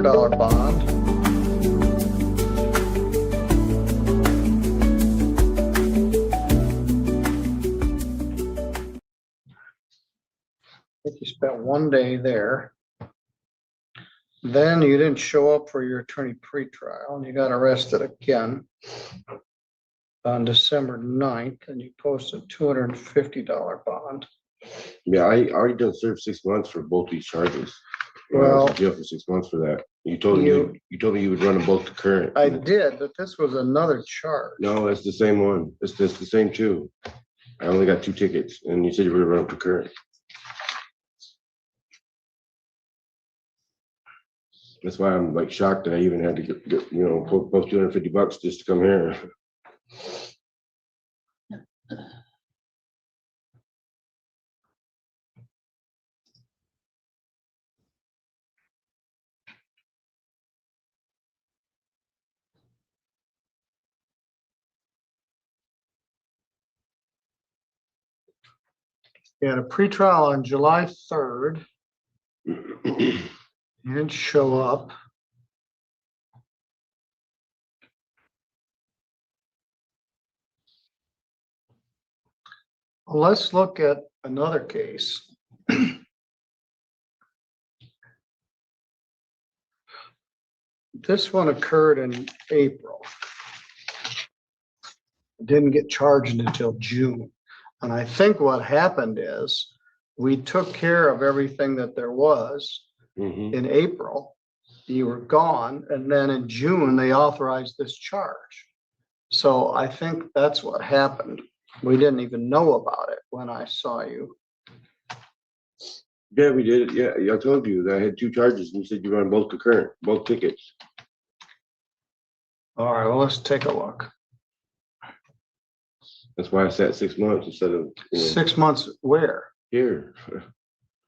$100 bond. I think you spent 1 day there. Then you didn't show up for your attorney pretrial and you got arrested again on December 9th, and you posted $250 bond. Yeah, I already done served 6 months for both these charges. Well, I was in jail for 6 months for that. You told me you would run them both to current. I did, but this was another charge. No, it's the same one. It's the same two. I only got 2 tickets, and you said you were gonna run them to current. That's why I'm like shocked that I even had to get post $250 just to come here. You had a pretrial on July 3rd. You didn't show up. Let's look at another case. This one occurred in April. Didn't get charged until June. And I think what happened is we took care of everything that there was in April. You were gone. And then in June, they authorized this charge. So I think that's what happened. We didn't even know about it when I saw you. Yeah, we did. Yeah, I told you that I had 2 charges, and you said you run both to current, both tickets. All right, well, let's take a look. That's why I sat 6 months instead of 6 months where? here.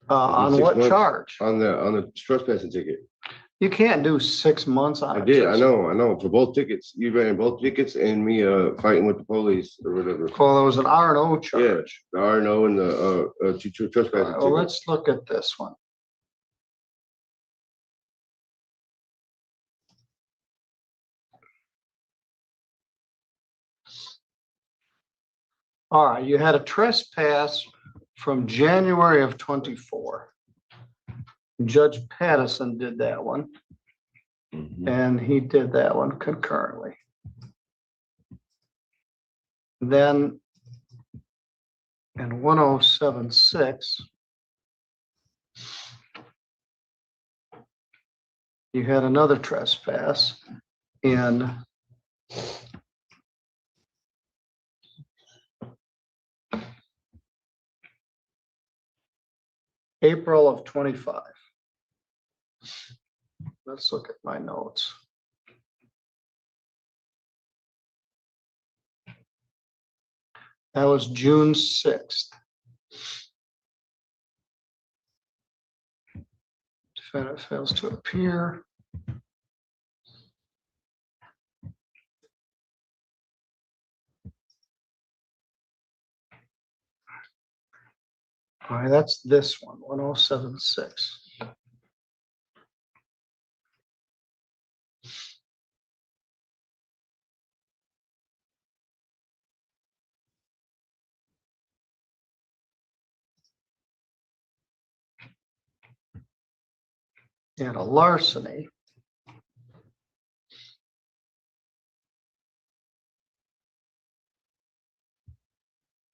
On what charge? On the trespassing ticket. You can't do 6 months on I it. did. I know. For both tickets, you ran both tickets, and me fighting with the police or whatever. Well, there was an R&O Yeah, charge. the R&O and the trespassing All right, well, ticket. let's look at this one. All right, you had a trespass from January of 24. Judge Pattison did that one, and he did that one concurrently. Then in 1076, you had another trespass in April of 25. Let's look at my notes. That was June 6th. Defendant fails to appear. All right, that's this one, 1076. And a larceny.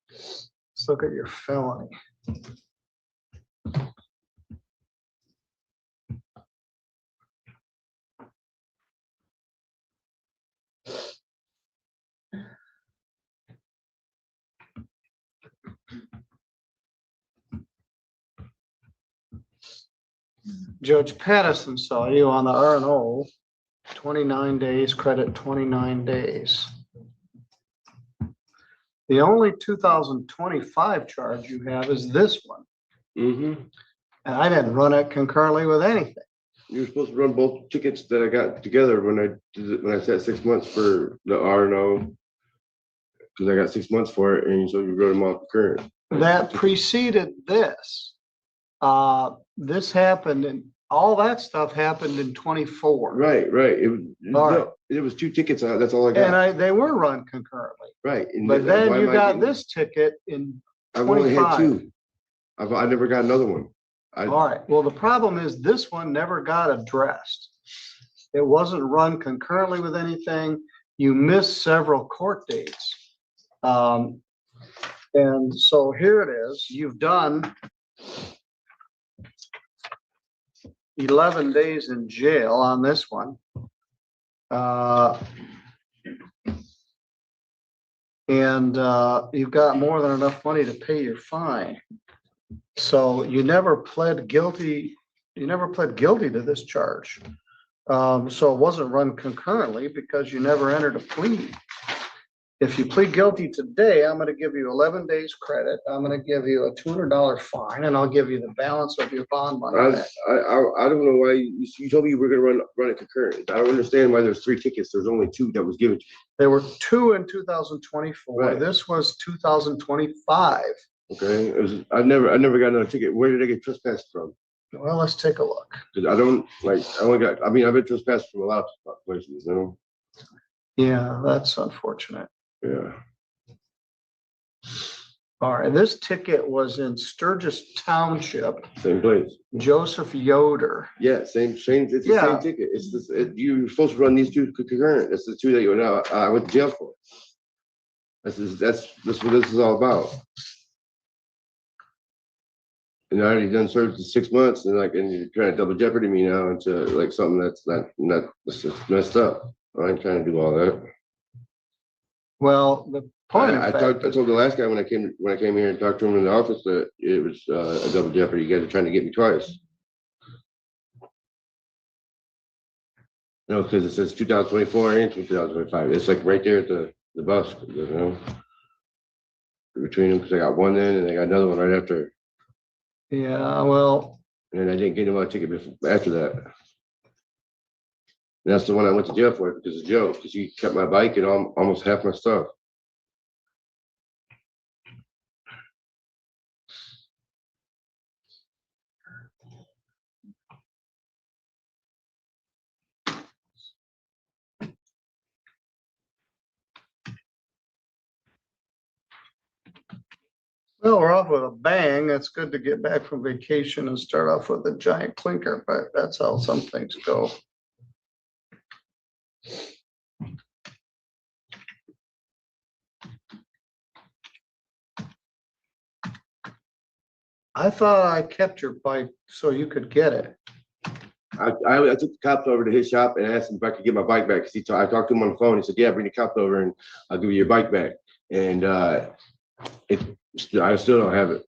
Let's look at your felony. Judge Pattison saw you on the R&O, 29 days, credit 29 days. The only 2025 charge you have is this one. And I didn't run it concurrently with anything. You were supposed to run both tickets that I got together when I sat 6 months for the R&O, because I got 6 months for it, and so you wrote them off current. That preceded this. This happened in all that stuff happened in 24. Right. All right. It was 2 tickets. That's all I And got. they were run concurrently. Right. And But why then you am I got getting- this ticket in I've only had 25. 2. I never got another one. All right. Well, the problem is this one never got addressed. It wasn't run concurrently with anything. You missed several court dates. And so here it is. You've done 11 days in jail on this one. And you've got more than enough money to pay your fine. So you never pled guilty. You never pled guilty to this charge. So it wasn't run concurrently because you never entered a plea. If you plead guilty today, I'm going to give you 11 days credit. I'm going to give you a $200 fine, and I'll give you the balance of your bond money. I don't know why you told me you were going to run it concurrent. I don't understand why there's 3 tickets. There's only 2 that was given to you. There were 2 in 2024. Right. This was 2025. Okay, I never got another ticket. Where did I get trespassed from? Well, let's take a look. Because I don't like. I've been trespassed from a lot of places. You know. Yeah, that's unfortunate. Yeah. All right, this ticket was in Sturgis Township, Same place. Joseph Yoder. Yeah, same. It's the Yeah. same ticket. It's this. You're supposed to run these 2 concurrent. It's the 2 that I went to jail for. That's what this is all about. And I already done served 6 months, and you're trying to double jeopardy me now into like something that's that's just messed up. I ain't trying to do all that. Well, the point I told the last guy when I came here and talked to him in the office that it was a double jeopardy. You guys are trying to get me twice. No, because it says 2024 and 2025. It's like right there at the bus, you know, between them, because I got one then and I got another one right after. Yeah, well, And I didn't get him a ticket after that. And that's the one I went to jail for because of Joe, because he kept my bike and almost half my stuff. well, we're off with a bang. It's good to get back from vacation and start off with a giant clinker, but that's how some things go. I thought I kept your bike so you could get it. I took the cops over to his shop and asked him if I could get my bike back. Because I talked to him on the phone. He said, "Yeah, bring the cops over and I'll give you your bike back." And I still don't have it.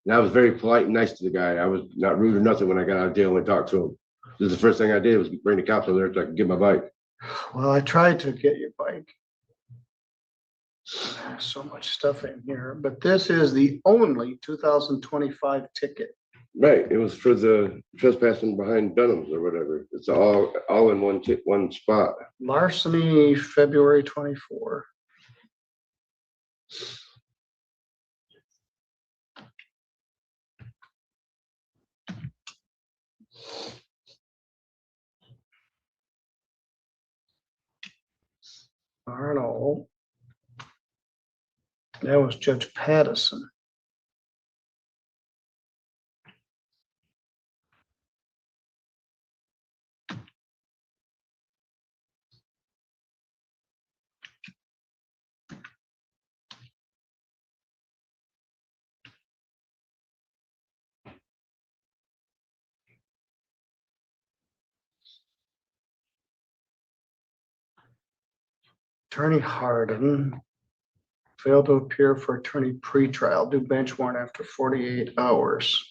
And I was very polite and nice to the guy. I was not rude or nothing when I got out of jail and talked to him. This is the first thing I did was bring the cops over there so I could get my bike. Well, I tried to get your bike. There's so much stuff in here, but this is the only 2025 ticket. Right. It was for the trespassing behind Dunham's or whatever. It's all in one spot. Larceny, February 24. Arnold. That was Judge Pattison. Attorney Hardin failed to appear for attorney pretrial, due bench warrant after 48 hours.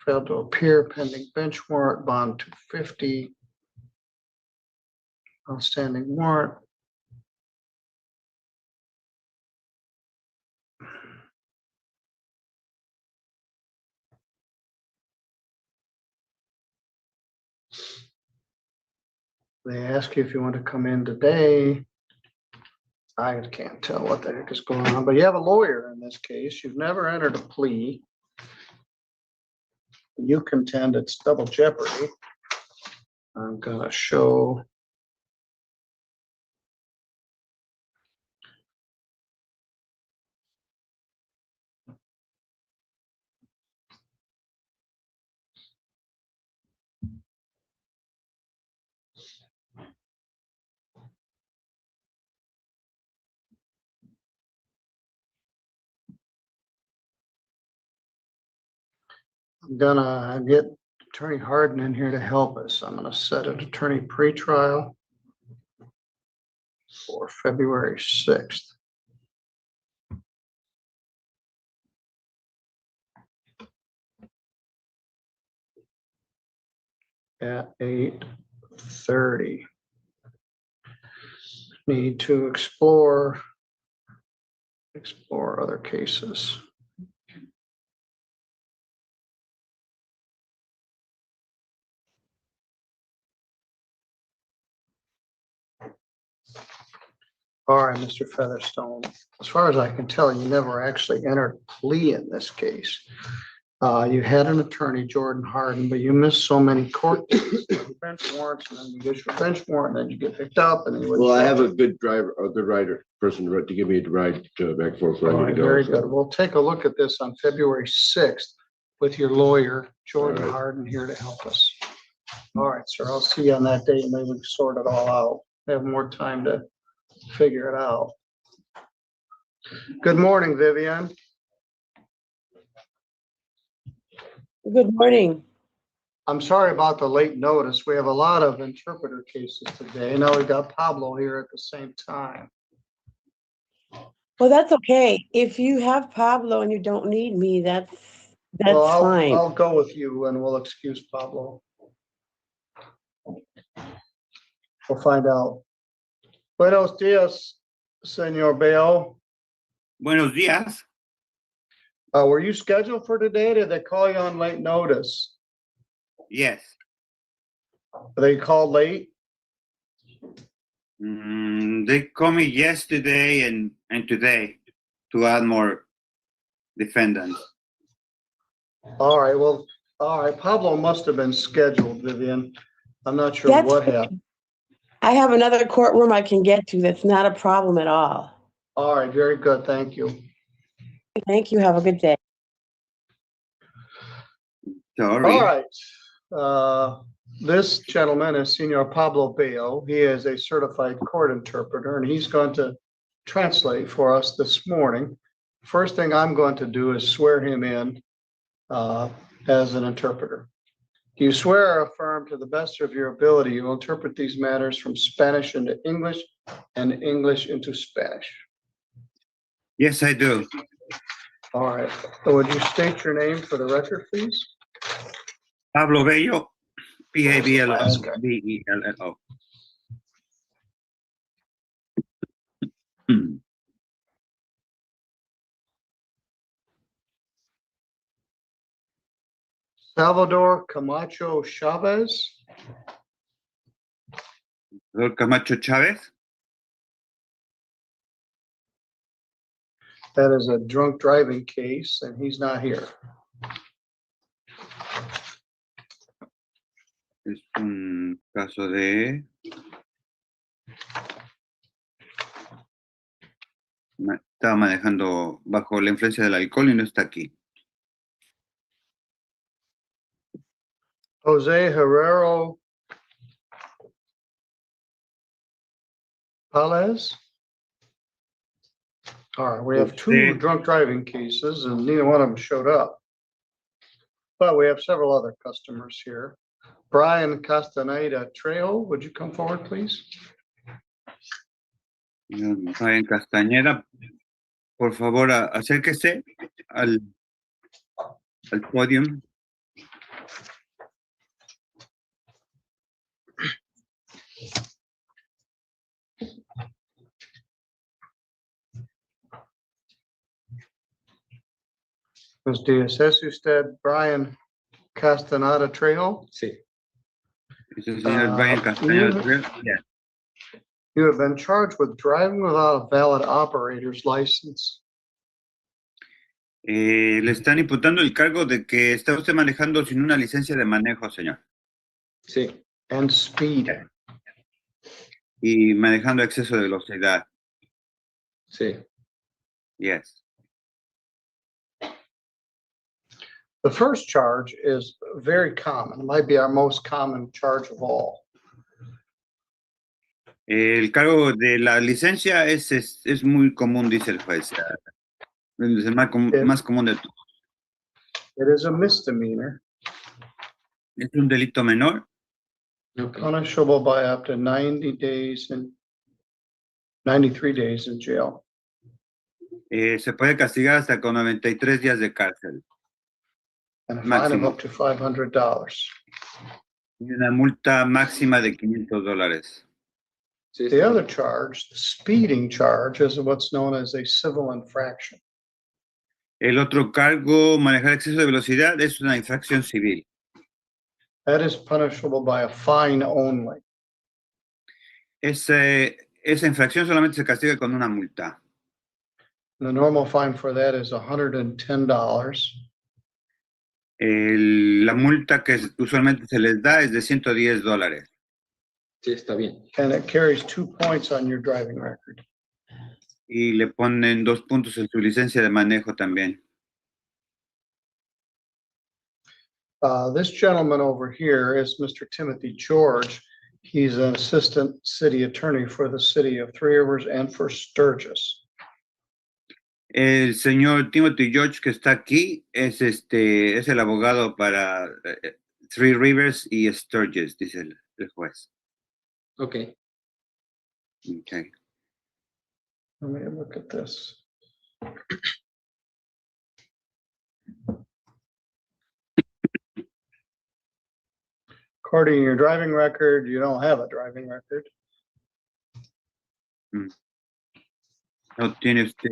Failed to appear pending bench warrant, bond 250. Outstanding warrant. They ask you if you want to come in today. I can't tell what the heck is going on, but you have a lawyer in this case. You've never entered a plea. You contend it's double jeopardy. I'm gonna show. I'm gonna get Attorney Harden in here to help us. I'm gonna set an attorney pretrial for February 6th. At 8:30. Need to explore other cases. All right, Mr. Featherstone, as far as I can tell, you never actually entered a plea in this case. You had an attorney, Jordan Harden, but you missed so many court dates, bench warrants, and then you get your bench warrant, and then you get picked up, and then you. Well, I have a good driver, a good rider, person to give me a ride to back and forth where I need to go. Very good. We'll take a look at this on February 6th with your lawyer, Jordan Harden, here to help us. All right, sir, I'll see you on that day, and maybe we can sort it all out. Have more time to figure it out. Good morning, Vivian. Good morning. I'm sorry about the late notice. We have a lot of interpreter cases today. Now we've got Pablo here at the same time. Well, that's okay. If you have Pablo and you don't need me, that's Well, fine. I'll go with you and we'll excuse Pablo. We'll find out. Buenos dias, Senor Bell. Buenos días. Were you scheduled for today? Did they call you on late notice? Yes. They called late? They called me yesterday and today to add more defendants. All right, well, all right. Pablo must have been scheduled, Vivian. I'm not sure That's what okay. happened. I have another courtroom I can get to. That's not a problem at all. All right, very good. Thank you. Thank you. Have a good day. Sorry. All right. This gentleman is Senor Pablo Bello. He is a certified court interpreter, and he's going to translate for us this morning. First thing I'm going to do is swear him in as an interpreter. Do you swear or affirm to the best of your ability you will interpret these matters from Spanish into English and English into Spanish? Yes, I do. All right. So would you state your name for the record, please? Pablo Bello, Pabello. Salvador Camacho Chavez. Camacho Chavez. That is a drunk driving case, and he's not here. Es un caso de estaba manejando bajo la influencia del alcohol y no está aquí. Jose Herrero Palez. All right, we have two drunk driving cases, and neither one of them showed up. But we have several other customers here. Brian Castaneda Trejo, would you come forward, please? Brian Castañeda, por favor, acérquese al podium. Buenos días. ¿Es usted Brian Castaneda Trejo? Sí. ¿Es el señor Brian Castañeda Trejo? Yes. You have been charged with driving without a valid operator's license. Le están imputando el cargo de que está usted manejando sin una licencia de manejo, señor. Sí. And speeding. Y manejando a exceso de velocidad. Sí. Yes. The first charge is very common. It might be our most common charge of all. El cargo de la licencia es muy común, dice el juez. Es el más común de todos. It is a misdemeanor, Es un delito menor. Okay. punishable by up to 90 days and 93 days in jail. Se puede castigar hasta con 93 días de cárcel. And a fine of Máximo. up to $500. Y una multa máxima de $500. Sí, The está other bien. charge, the speeding charge, is what's known as a civil infraction. El otro cargo, manejar exceso de velocidad, es una infracción civil. That is punishable by a fine only. Esa infracción solamente se castiga con una multa. The normal fine for that is $110. La multa que usualmente se les da es de $110. Sí, está bien. And it carries 2 points on your driving record. Y le ponen 2 puntos en su licencia de manejo también. This gentleman over here is Mr. Timothy George. He's an assistant city attorney for the city of Three Rivers and for Sturgis. El señor Timothy George que está aquí es el abogado para Three Rivers y Sturgis, dice el juez. Ok. Okay. Let me look at this. According to your driving record, you don't have a driving record. No tiene usted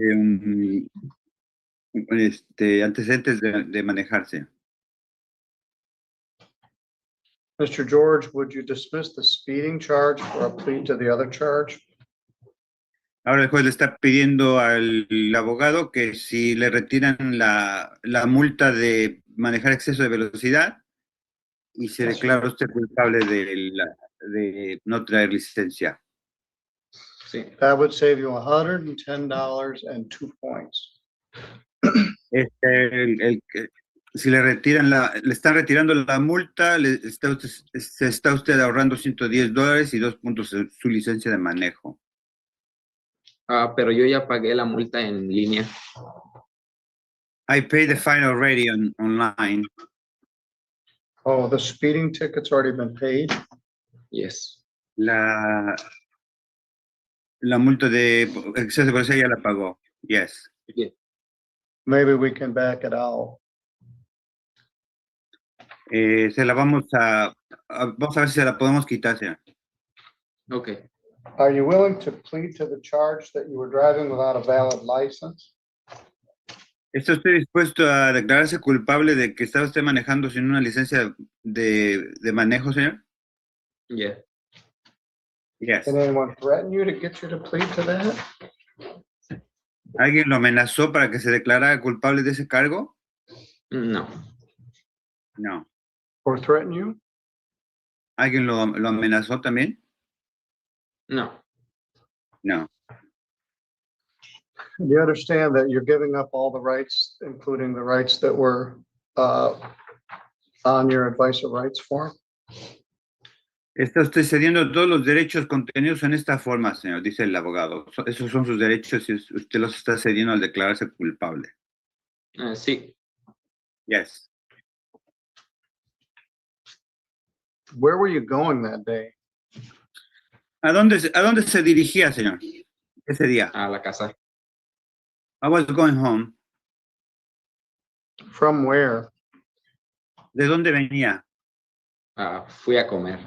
antecedentes de manejarse. Mr. George, would you dismiss the speeding charge for a plea to the other charge? Ahora el juez le está pidiendo al abogado que si le retiran la multa de manejar exceso de velocidad y se declara usted culpable de no traer licencia. Sí. That would save you $110 and 2 points. Si le están retirando la multa, se está usted ahorrando $110 y 2 puntos en su licencia de manejo. Ah, pero yo ya pagué la multa en línea. I paid the fine already online. Oh, the speeding ticket's already been paid? Yes. La multa de exceso de velocidad ya la pagó. Yes. Yeah. Maybe we can back it out. Se la vamos a ver si se la podemos quitar, señor. Ok. Are you willing to plead to the charge that you were driving without a valid license? ¿Está usted dispuesto a declararse culpable de que estaba usted manejando sin una licencia de manejo, señor? Yeah. Yes. Did anyone threaten you to get you to plead to that? ¿Alguien lo amenazó para que se declarara culpable de ese cargo? No. No. Or threaten you? ¿Alguien lo amenazó también? No. No. You understand that you're giving up all the rights, including the rights that were on your advice of rights form? Está usted cediendo todos los derechos contenidos en esta forma, señor, dice el abogado. Esos son sus derechos y usted los está cediendo al declararse culpable. Sí. Yes. Where were you going that day? ¿A dónde se dirigía, señor, ese día? A la casa. I was going home. From where? ¿De dónde venía? Fui a comer.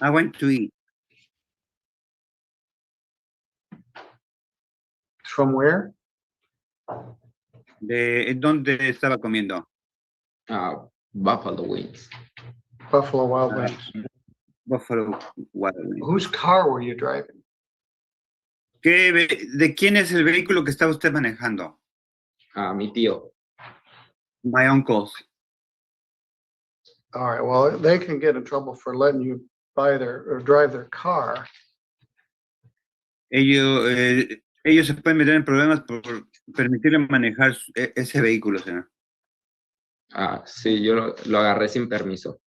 I went to eat. From where? ¿Dónde estaba comiendo? Buffalo Wings. Buffalo Wild Wings. Buffalo Wild Wings. Whose car were you driving? ¿De quién es el vehículo que estaba usted manejando? A mi tío. My uncles. All right, well, they can get in trouble for letting you buy or drive their car. Ellos se pueden meter en problemas por permitirle manejar ese vehículo, señor. Sí, yo lo agarré sin permiso.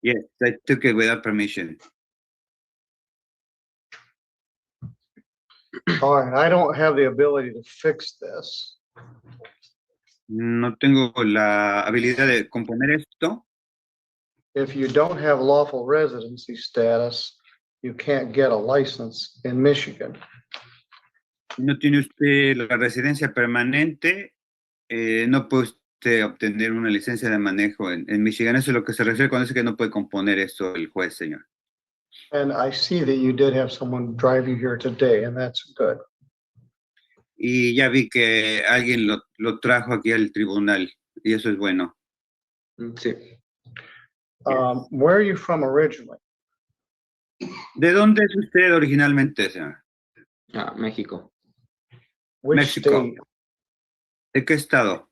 Yes, I took it without permission. All right, I don't have the ability to fix this. No tengo la habilidad de componer esto. If you don't have lawful residency status, you can't get a license in Michigan. Si no tiene usted la residencia permanente, no puede usted obtener una licencia de manejo en Michigan. Eso es lo que se refiere cuando dice que no puede componer esto el juez, señor. And I see that you did have someone drive you here today, and that's good. Y ya vi que alguien lo trajo aquí al tribunal, y eso es bueno. Sí. Where are you from originally? ¿De dónde es usted originalmente, señor? México. Which Mexico. state? ¿De qué estado?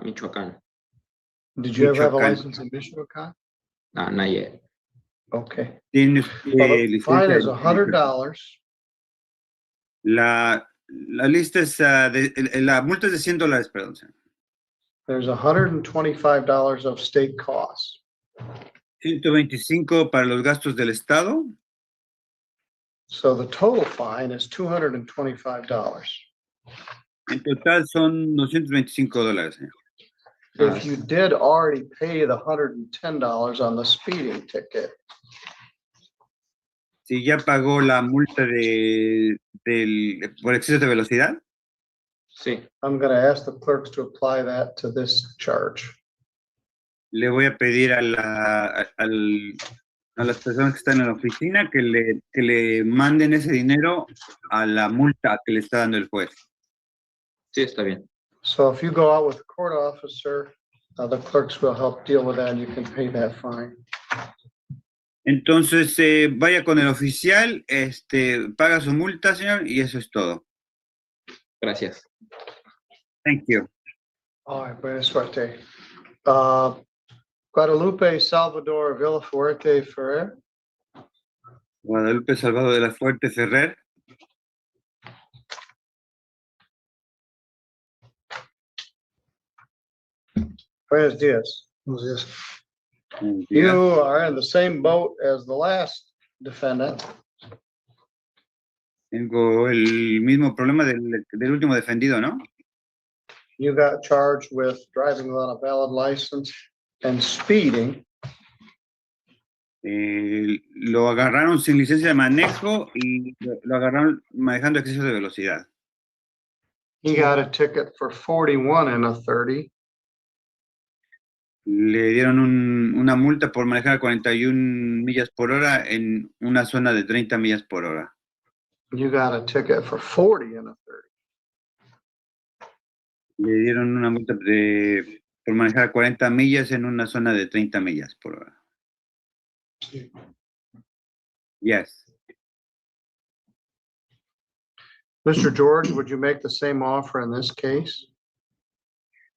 Michoacán. Did you ever have a Michoacán. license in Michoacán? Not yet. Okay. ¿Tiene Well, usted the fine licencia? is $100. La lista es, la multa es de $100, perdón, señor. There's $125 of state costs. 125 para los gastos del estado. So the total fine is $225. En total son $225, señor. If you did already pay the $110 on the speeding ticket, Si ya pagó la multa por exceso de velocidad, Sí. I'm going to ask the clerks to apply that to this charge. le voy a pedir a las personas que están en la oficina que le manden ese dinero a la multa que le está dando el juez. Sí, está bien. So if you go out with the court officer, the clerks will help deal with that and you can pay that fine. Entonces, vaya con el oficial, paga su multa, señor, y eso es todo. Gracias. Thank you. All right, buena suerte. Guadalupe Salvador Villafuerte Ferrer. Guadalupe Salvador de la Fuerte Ferrer. Buenos dias. You are in the same boat as the last defendant. Tengo el mismo problema del último defendido, ¿no? You got charged with driving without a valid license and speeding. Lo agarraron sin licencia de manejo y lo agarraron manejando exceso de velocidad. He got a ticket for 41 and a 30. Le dieron una multa por manejar a 41 millas por hora en una zona de 30 millas por hora. You got a ticket for 40 and a 30. Le dieron una multa por manejar a 40 millas en una zona de 30 millas por hora. Yes. Mr. George, would you make the same offer in this case?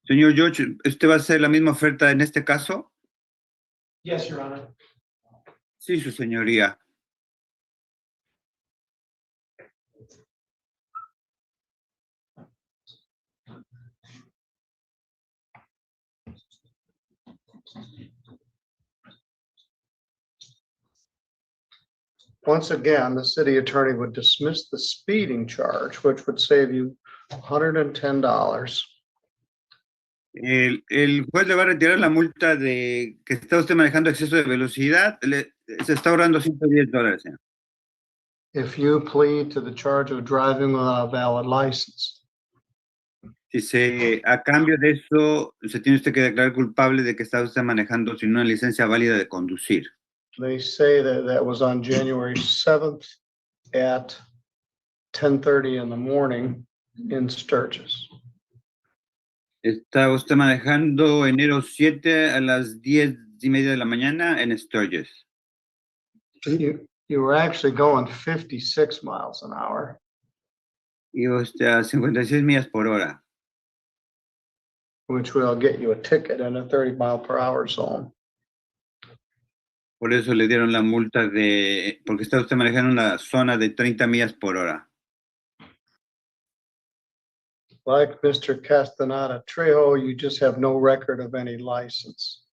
Señor George, ¿usted va a hacer la misma oferta en este caso? Yes, Your Honor. Sí, su señoría. Once again, the city attorney would dismiss the speeding charge, which would save you $110. El juez le va a retirar la multa de que está usted manejando exceso de velocidad. Se está ahorrando $110, señor. If you plead to the charge of driving without a valid license. A cambio de eso, se tiene usted que declarar culpable de que está usted manejando sin una licencia válida de conducir. They say that was on January 7th at 10:30 in the morning in Sturgis. Está usted manejando enero 7 a las 10:30 de la mañana en Sturgis. You were actually going 56 miles an hour. Iba usted a 56 millas por hora. which will get you a ticket in a 30-mile-per-hour zone. Por eso le dieron la multa porque está usted manejando una zona de 30 millas por hora. Like Mr. Castaneda Trejo, you just have no record of any license.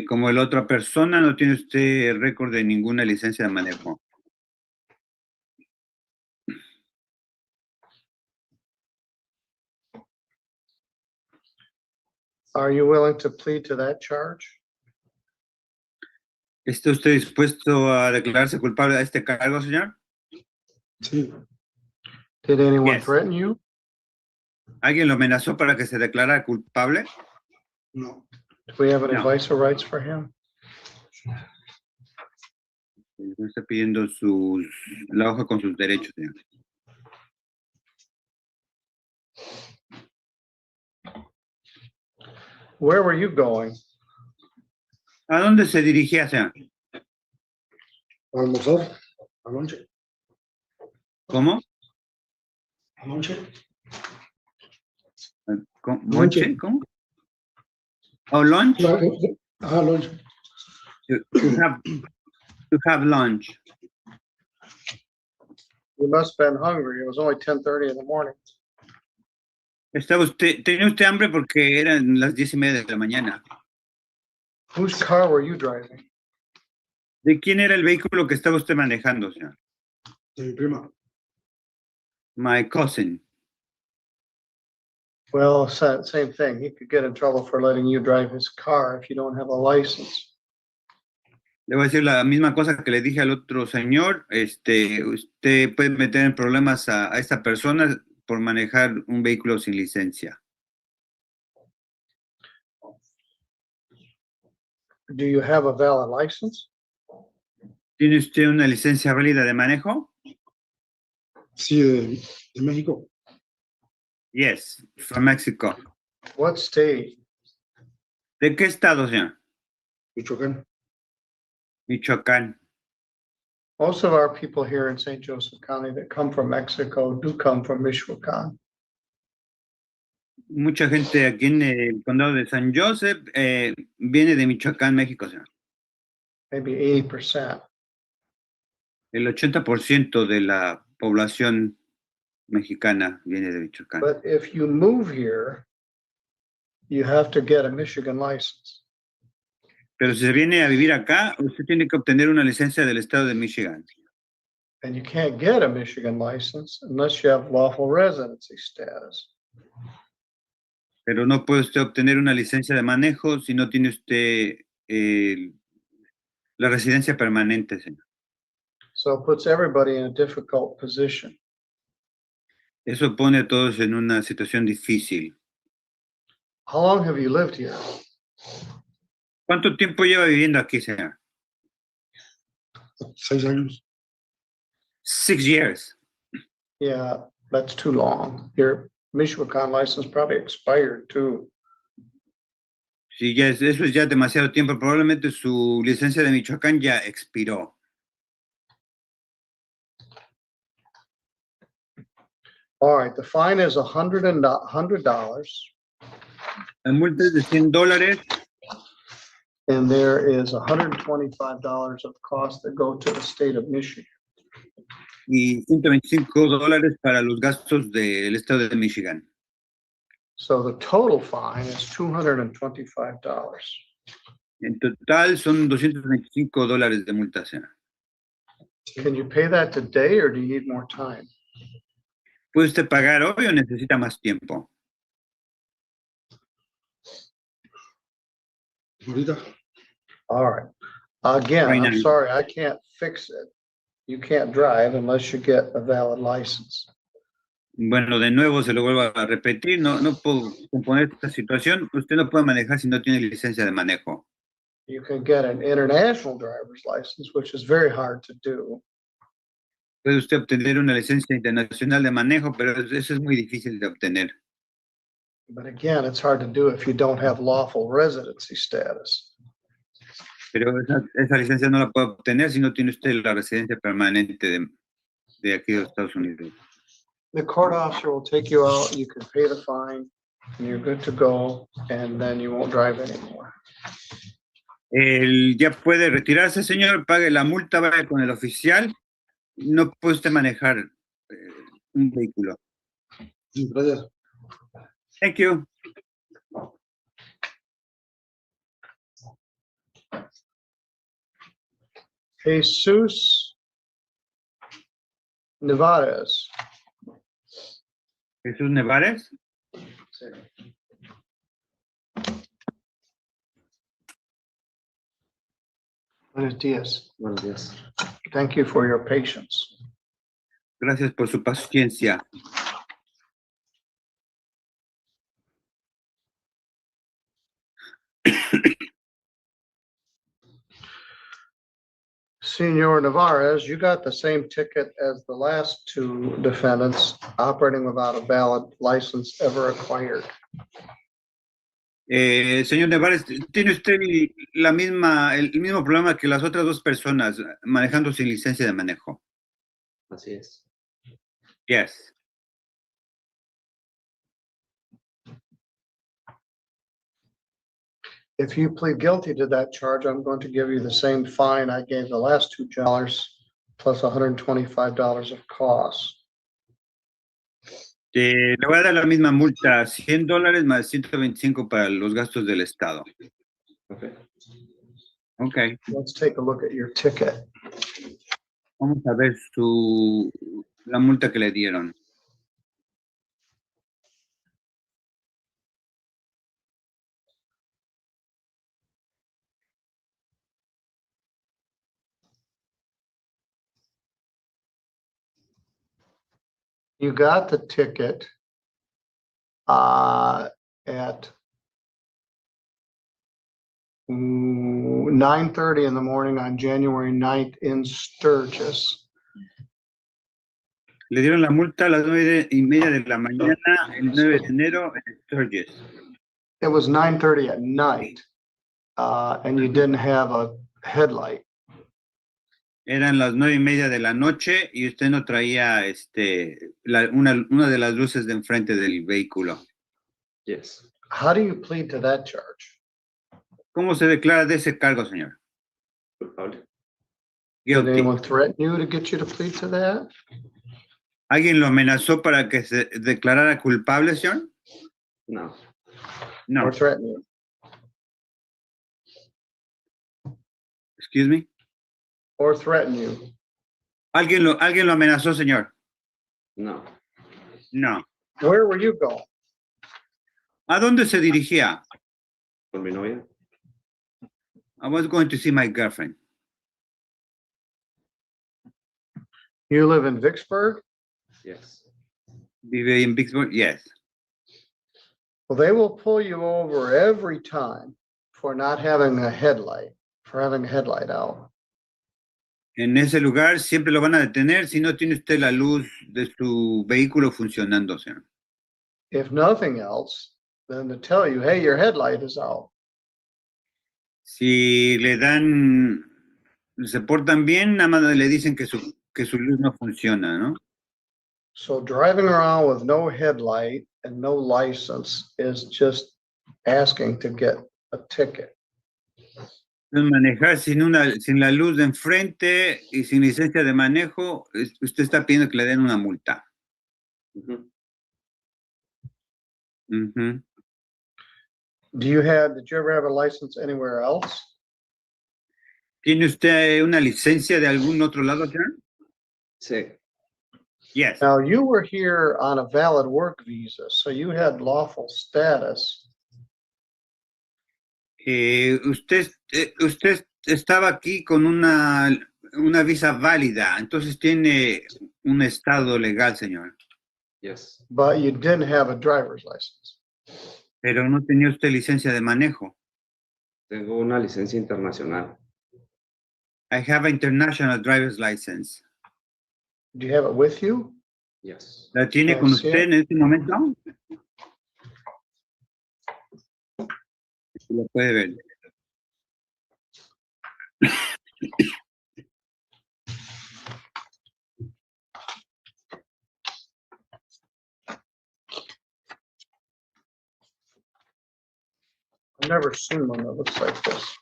Como la otra persona, no tiene usted récord de ninguna licencia de manejo. Are you willing to plead to that charge? ¿Está usted dispuesto a declararse culpable de este cargo, señor? Sí. Did anyone Yes. threaten you? ¿Alguien lo amenazó para que se declarara culpable? No. Do we have any No. advice or rights for him? Está pidiendo la hoja con sus derechos, señor. Where were you going? ¿A dónde se dirigía, señor? Almorzar. Anoche. ¿Cómo? Anoche. ¿Lonche? ¿Cómo? ¿O lunch? Lunch. To have lunch. You must have been hungry. It was only 10:30 in the morning. ¿Tenía usted hambre porque eran las 10:30 de la mañana? Whose car were you driving? ¿De quién era el vehículo que estaba usted manejando, señor? De mi prima. My cousin. Well, same thing. He could get in trouble for letting you drive his car if you don't have a license. Le voy a decir la misma cosa que le dije al otro señor. Usted puede meter en problemas a esta persona por manejar un vehículo sin licencia. Do you have a valid license? ¿Tiene usted una licencia válida de manejo? Sí, de México. Yes, from Mexico. What state? ¿De qué estado, señor? Michoacán. Michoacán. Most of our people here in St. Joseph County that come from Mexico do come from Michoacán. Mucha gente aquí en el condado de San Joseph viene de Michoacán, México, señor. Maybe 80%. El 80% de la población mexicana viene de Michoacán. But if you move here, you have to get a Michigan license. Pero si se viene a vivir acá, usted tiene que obtener una licencia del estado de Michigan. And you can't get a Michigan license unless you have lawful residency status. Pero no puede usted obtener una licencia de manejo si no tiene usted la residencia permanente, señor. So it puts everybody in a difficult position. Eso pone a todos en una situación difícil. How long have you lived here? ¿Cuánto tiempo lleva viviendo aquí, señor? 6 años. 6 years. Yeah, that's too long. Your Michoacán license probably expired too. Sí, eso es ya demasiado tiempo. Probablemente su licencia de Michoacán ya expiró. All right, the fine is $100. La multa es de $100 And there is $125 of costs that go to the state of Michigan. y $125 para los gastos del estado de Michigan. So the total fine is $225. En total son $225 de multa, señor. Can you pay that today or do you need more time? ¿Puede usted pagar hoy o necesita más tiempo? All right. Again, Right I'm now. sorry, I can't fix it. You can't drive unless you get a valid license. Bueno, de nuevo se lo vuelvo a repetir, no puedo componer esta situación. Usted no puede manejar si no tiene licencia de manejo. You can get an international driver's license, which is very hard to do. Puede usted obtener una licencia internacional de manejo, pero eso es muy difícil de obtener. But again, it's hard to do if you don't have lawful residency status. Pero esa licencia no la puede obtener si no tiene usted la residencia permanente de aquí de los Estados Unidos. The court officer will take you out, you can pay the fine, and you're good to go, and then you won't drive anymore. Ya puede retirarse, señor, pague la multa, vaya con el oficial. No puede usted manejar un vehículo. Gracias. Thank you. Jesus Nevarez. Jesús Nevares. Buenos días. Buenos días. Thank you for your patience. Gracias por su paciencia. Senor Nevarez, you got the same ticket as the last two defendants operating without a valid license ever acquired. Señor Nevares, ¿tiene usted el mismo problema que las otras dos personas manejando sin licencia de manejo? Así es. Yes. If you plead guilty to that charge, I'm going to give you the same fine I gave the last two dollars plus $125 of costs. Le voy a dar la misma multa, $100 más 125 para los gastos del Estado. Okay. Ok. Let's take a look at your ticket. Vamos a ver la multa que le dieron. You got the ticket at 9:30 in the morning on January 9th in Sturgis. Le dieron la multa a las 9:30 de la mañana, el 9 de enero, en Sturgis. It was 9:30 at night, and you didn't have a headlight. Eran las 9:30 de la noche y usted no traía una de las luces de enfrente del vehículo. Yes. How do you plead to that charge? ¿Cómo se declara de ese cargo, señor? Culpable. Did Guilty. anyone threaten you to get you to plead to that? ¿Alguien lo amenazó para que se declarara culpable, señor? No. No. Or threaten you? Excuse me. Or threaten you? ¿Alguien lo amenazó, señor? No. No. Where were you going? ¿A dónde se dirigía? ¿Con mi novia? I was going to see my girlfriend. You live in Vicksburg? Yes. Vive en Vicksburg? Yes. Well, they will pull you over every time for not having a headlight, for having a headlight out. En ese lugar siempre lo van a detener si no tiene usted la luz de su vehículo funcionando, señor. If nothing else, then to tell you, hey, your headlight is out. Si se portan bien, nada más le dicen que su luz no funciona, ¿no? So driving around with no headlight and no license is just asking to get a ticket. Manejar sin la luz de enfrente y sin licencia de manejo, usted está pidiendo que le den una multa. Ujú. Ujú. Did you ever have a license anywhere else? ¿Tiene usted una licencia de algún otro lado, señor? Sí. Yes. Now, you were here on a valid work visa, so you had lawful status. Usted estaba aquí con una visa válida, entonces tiene un estado legal, señor. Yes. But you didn't have a driver's license. Pero no tenía usted licencia de manejo. Tengo una licencia internacional. I have an international driver's license. Do you have it with you? Yes. ¿La tiene con Sí. usted en este momento? Lo puede ver. I've never seen one that looks like this.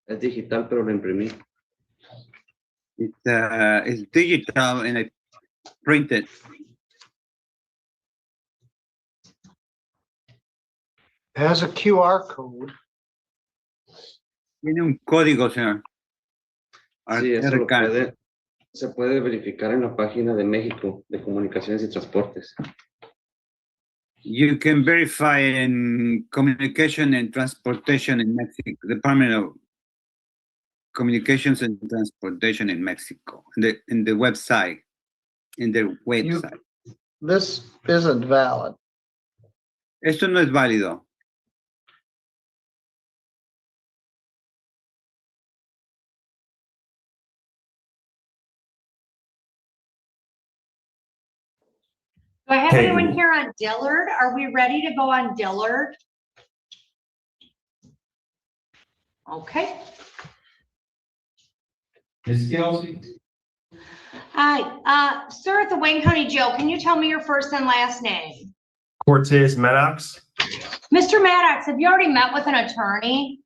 Es digital, pero lo imprimí. It's digital and I printed. It has a QR code. Tiene un código, señor. Sí, eso lo RK. se puede verificar en la página de México de Comunicaciones y Transportes. You can verify in Communication and Transportation in Mexico, Department of Communications and Transportation in Mexico, in the website, in their website. This isn't valid. Esto no es válido. Do I have Hey. anyone here on Dillard? Are we ready to go on Dillard? Okay. Ms. Kelsey? Hi, sir, at the Wayne County Jail, can you tell me your first and last name? Cortez Maddox? Mr. Maddox, have you already met with an attorney?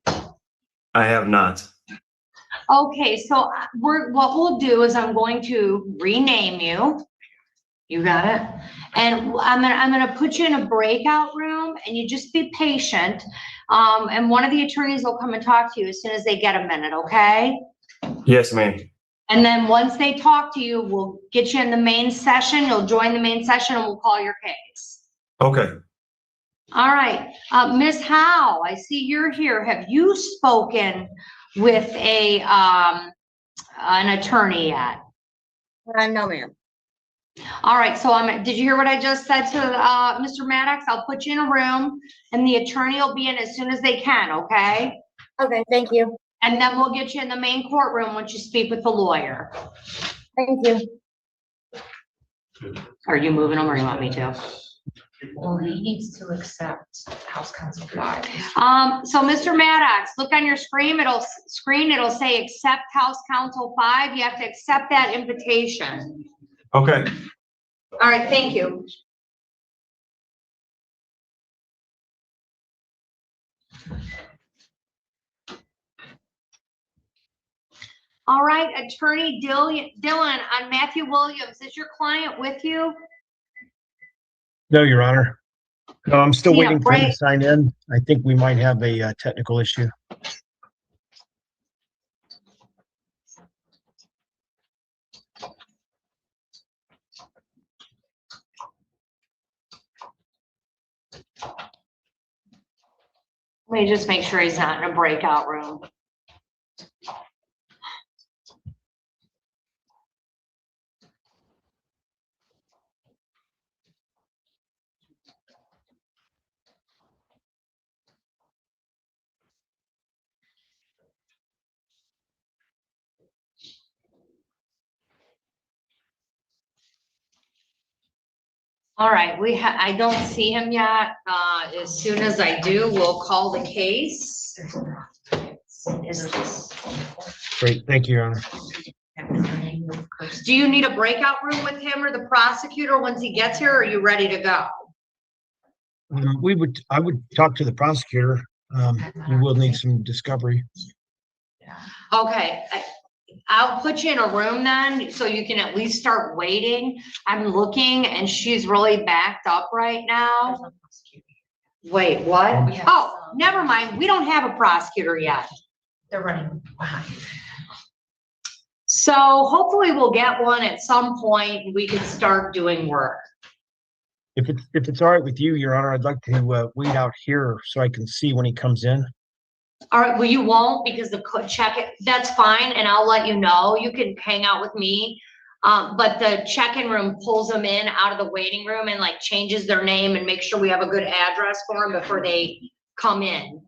I have not. Okay, so what we'll do is I'm going to rename you. You got it? And I'm gonna put you in a breakout room and you just be patient. And one of the attorneys will come and talk to you as soon as they get a minute, okay? Yes, ma'am. And then once they talk to you, we'll get you in the main session. You'll join the main session and we'll call your case. Okay. All right, Ms. Howe, I see you're here. Have you spoken with an attorney yet? No, ma'am. All right, so did you hear what I just said to Mr. Maddox? I'll put you in a room and the attorney will be in as soon as they can, okay? Okay, thank you. And then we'll get you in the main courtroom once you speak with the lawyer. Thank you. Are you moving them or you want me to? Well, he needs to accept House Counsel 5. So Mr. Maddox, look on your screen. It'll say accept House Counsel 5. You have to accept that invitation. Okay. All right, thank you. All right, Attorney Dylan on Matthew Williams, is your client with you? No, Your Honor. No, I'm still Yeah, waiting for him to right. sign in. I think we might have a technical issue. Let me just make sure he's not in a breakout room. All right, I don't see him yet. As soon as I do, we'll call the case. Great, thank you, Your Honor. Do you need a breakout room with him or the prosecutor once he gets here, or are you ready to go? I would talk to the prosecutor. You will need some discovery. Okay, I'll put you in a room then, so you can at least start waiting. I'm looking and she's really backed up right now. Wait, what? We have Oh, some. never mind. We don't have a prosecutor yet. They're running behind. So hopefully we'll get one at some point and we can start doing work. If it's all right with you, Your Honor, I'd like to wait out here so I can see when he comes in. All right, well, you won't because the that's fine, and I'll let you know. You can hang out with me. But the check-in room pulls them in out of the waiting room and like changes their name and make sure we have a good address for them before they come in.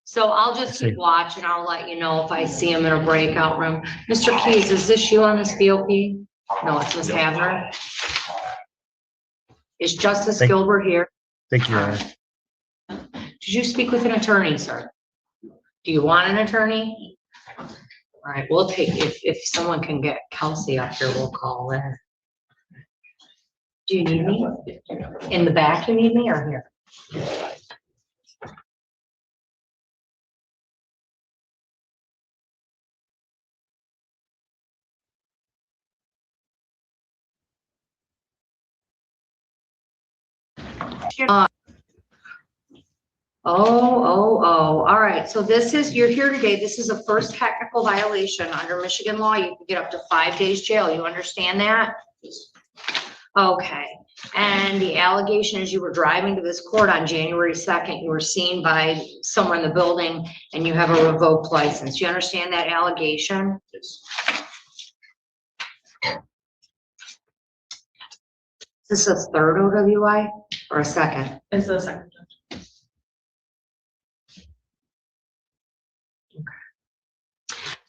So I'll just keep watching. I'll let you know if I see them in a breakout room. Mr. Keys, is this you on this BOP? No, it's Ms. Havner. Is Justice Gilbert here? Thank you, Your Honor. Did you speak with an attorney, sir? Do you want an attorney? All right, we'll take, if someone can get Kelsey up here, we'll call in. Do you need me? In the back, you need me or here? All right. So this is, you're here today. This is a first technical violation under Michigan law. You can get up to 5 days jail. You understand that? Okay. And the allegation is you were driving to this court on January 2nd. You were seen by someone in the building and you have a revoked license. You understand that allegation? Yes. Is this a third OWI or a second? It's the second.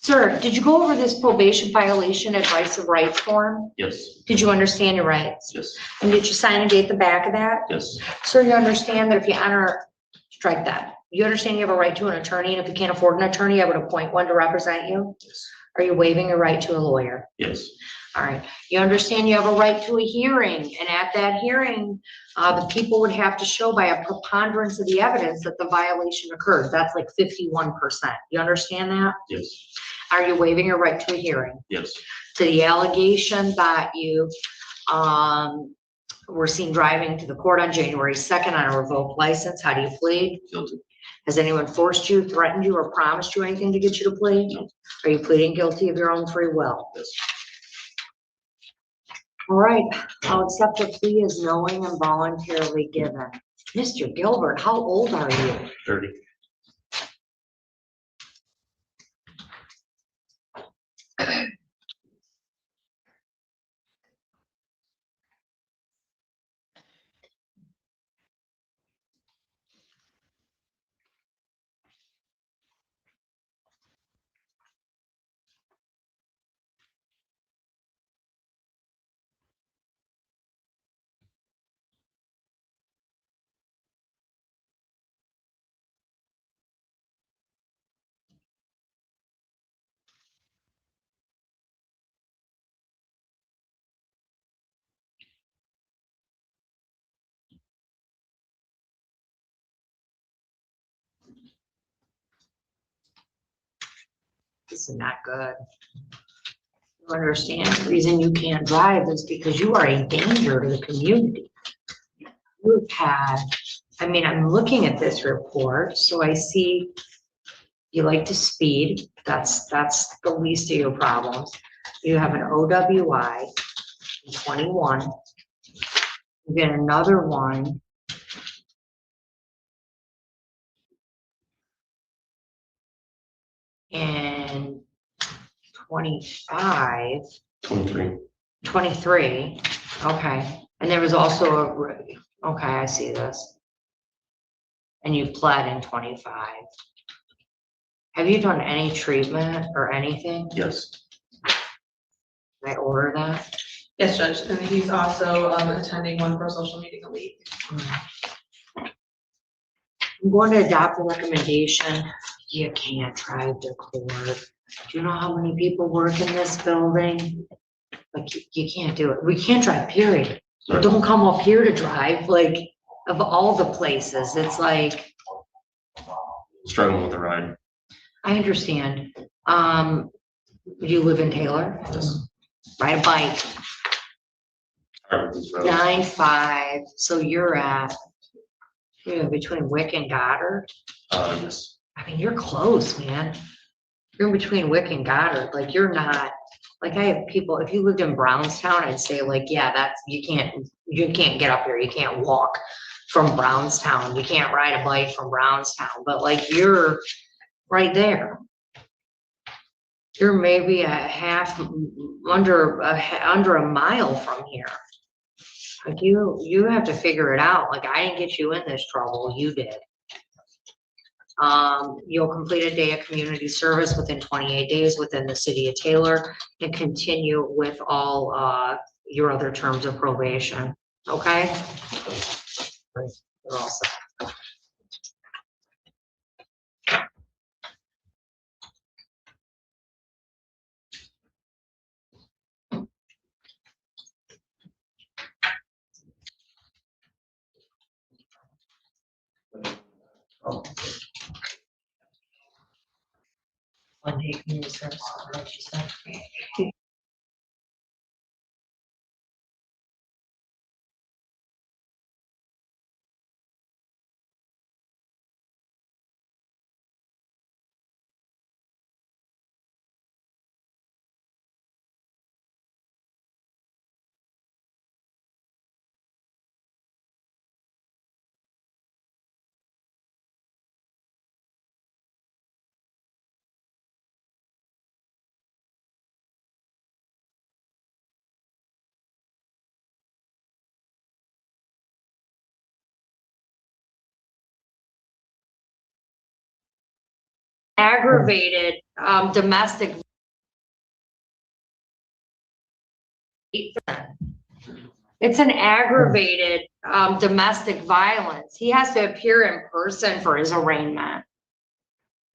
Sir, did you go over this probation violation advice of rights form? Yes. Did you understand your rights? Yes. And did you sign a date at the back of that? Yes. Sir, you understand that if you honor, strike that. You understand you have a right to an attorney, and if you can't afford an attorney, I would appoint one to represent you? Yes. Are you waiving your right to a lawyer? Yes. All right. You understand you have a right to a hearing, and at that hearing, the people would have to show by a preponderance of the evidence that the violation occurred. That's like 51%. You understand that? Yes. Are you waiving your right to a hearing? Yes. To the allegation that you were seen driving to the court on January 2nd on a revoked license, how do you plead? Guilty. Has anyone forced you, threatened you, or promised you anything to get you to plead? No. Are you pleading guilty of your own free will? Yes. All right, I'll accept the plea as knowing and voluntarily given. Mr. Gilbert, how old are you? 30. This is not good. You understand the reason you can't drive is because you are a danger to the community. You've had, I mean, I'm looking at this report, so I see you like to speed. That's the least of your problems. You have an OWI in 21. You get another one. And 25, 23. 23, okay. And there was also okay, I see this. And you pled in 25. Have you done any treatment or anything? Yes. Can I order that? Yes, Judge, and he's also attending one for social meeting a week. I'm going to adopt a recommendation. You can't drive to court. Do you know how many people work in this building? Like, you can't do it. We can't drive, period. Right. Don't come up here to drive, like, of all the places. It's like, Struggling with the ride. I understand. You live in Taylor? Yes. Ride a bike, Everything's road. 9-5, so you're between Wick and Goddard? Yes. I mean, you're close, man. You're in between Wick and Goddard, like, you're not, like, I have people, if you lived in Brownstown, I'd say, like, yeah, that's, you can't get up here, you can't walk from Brownstown, you can't ride a bike from Brownstown, but like, you're right there. You're maybe under a mile from here. Like, you have to figure it out. Like, I didn't get you in this trouble, you did. You'll complete a day of community service within 28 days within the city of Taylor and continue with all your other terms of probation. Okay? You're all set. Monday community service. She said. Aggravated, domestic. It's an aggravated, domestic violence. He has to appear in person for his arraignment.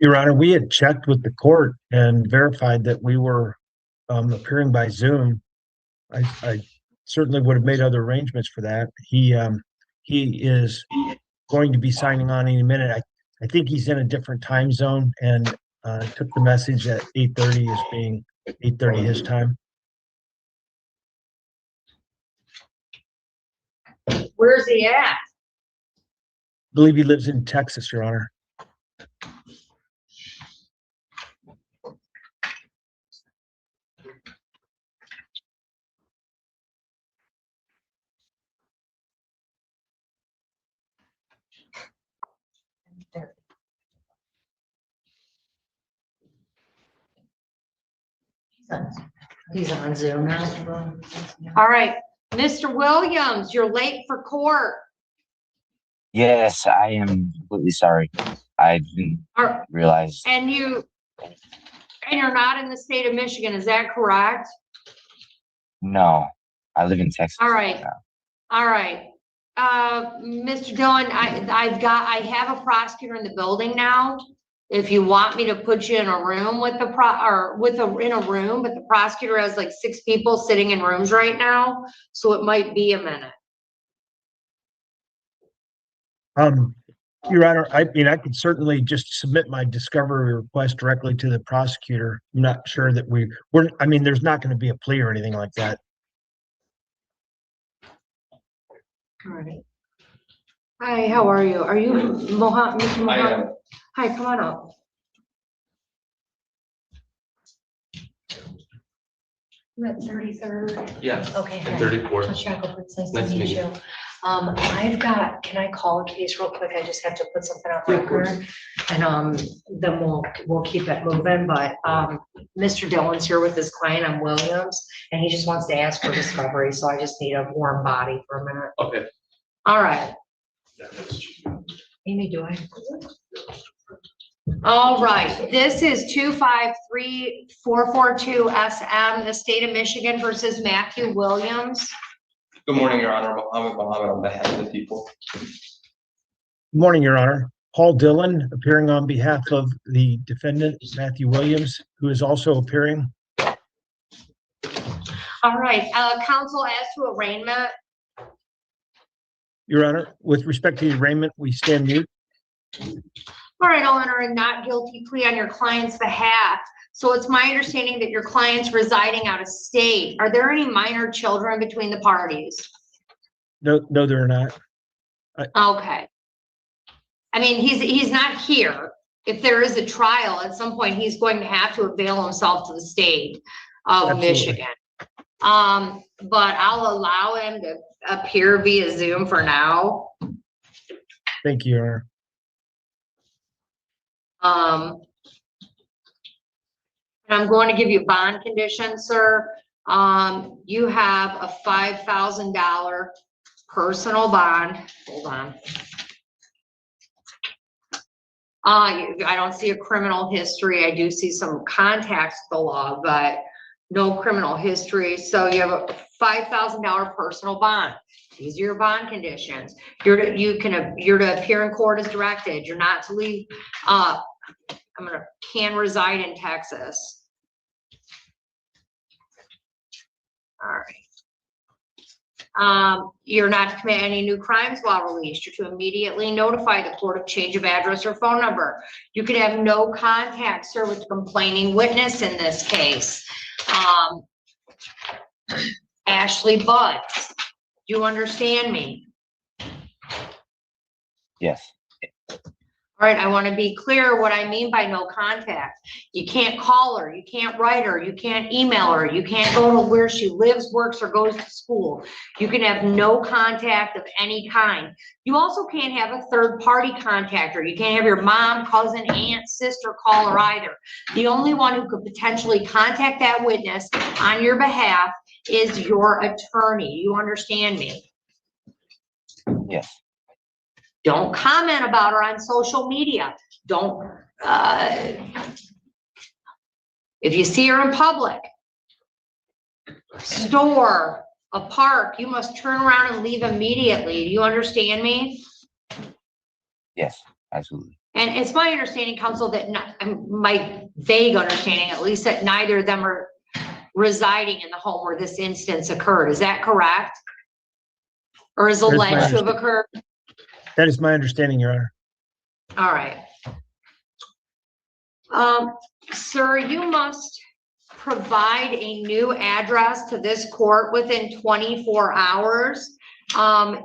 Your Honor, we had checked with the court and verified that we were appearing by Zoom. I certainly would have made other arrangements for that. He is going to be signing on any minute. I think he's in a different time zone and took the message at 8:30 as being 8:30 his time. Where's he at? I believe he lives in Texas, Your Honor. He's on Zoom now. All right, Mr. Williams, you're late for court. Yes, I am completely sorry. I didn't realize. And you're not in the state of Michigan, is that correct? No, I live in Texas. All right. All right. Mr. Dillon, I have a prosecutor in the building now. If you want me to put you in a room with the room, but the prosecutor has like 6 people sitting in rooms right now, so it might be a minute. Your Honor, I mean, I could certainly just submit my discovery request directly to the prosecutor. I'm not sure that I mean, there's not going to be a plea or anything like that. All right. Hi, how are you? Are you Mr. Mohammed? I am. Hi, come on up. You're at 33rd. Yeah. Okay. And 34th. It's nice Nice to meet you. Can I call a case real quick? I just have to put something on record. And then we'll keep it moving, but Mr. Dillon's here with his client, I'm Williams, and he just wants to ask for discovery, so I just need a warm body for a minute. Okay. All right. Amy, do I? All right, this is 253442 SM, the state of Michigan versus Matthew Williams. Good morning, Your Honor. Mohammed on behalf of the people. Good morning, Your Honor. Paul Dillon, appearing on behalf of the defendant, Matthew Williams, who is also appearing. All right, counsel, as to arraignment. Your Honor, with respect to the arraignment, we stand mute. All right, I'll enter a not guilty plea on your client's behalf. So it's my understanding that your client's residing out of state. Are there any minor children between the parties? No, there are not. Okay. I mean, he's not here. If there is a trial, at some point, he's going to have to avail himself to the state of Absolutely. Michigan. But I'll allow him to appear via Zoom for now. Thank you, Your Honor. And I'm going to give you bond conditions, sir. You have a $5,000 personal bond. Hold on. I don't see a criminal history. I do see some contacts with the law, but no criminal history. So you have a $5,000 personal bond. These are your bond conditions. You're to appear in court as directed. You're not to leave. Can reside in Texas. You're not to commit any new crimes while released. You're to immediately notify the court of change of address or phone number. You can have no contact, sir, with the complaining witness in this case. Ashley Butts, do you understand me? Yes. All right, I want to be clear what I mean by no contact. You can't call her, you can't write her, you can't email her, you can't go to where she lives, works, or goes to school. You can have no contact of any kind. You also can't have a third party contact her. You can't have your mom, cousin, aunt, sister call her either. The only one who could potentially contact that witness on your behalf is your attorney. You understand me? Yes. Don't comment about her on social media. Don't, if you see her in public, store, a park, you must turn around and leave immediately. Do you understand me? Yes, absolutely. And it's my understanding, counsel, that my vague understanding, at least, that neither of them are residing in the home where this instance occurred. Is that correct? Or is alleged to have occurred? That is my understanding, Your Honor. All right. Sir, you must provide a new address to this court within 24 hours.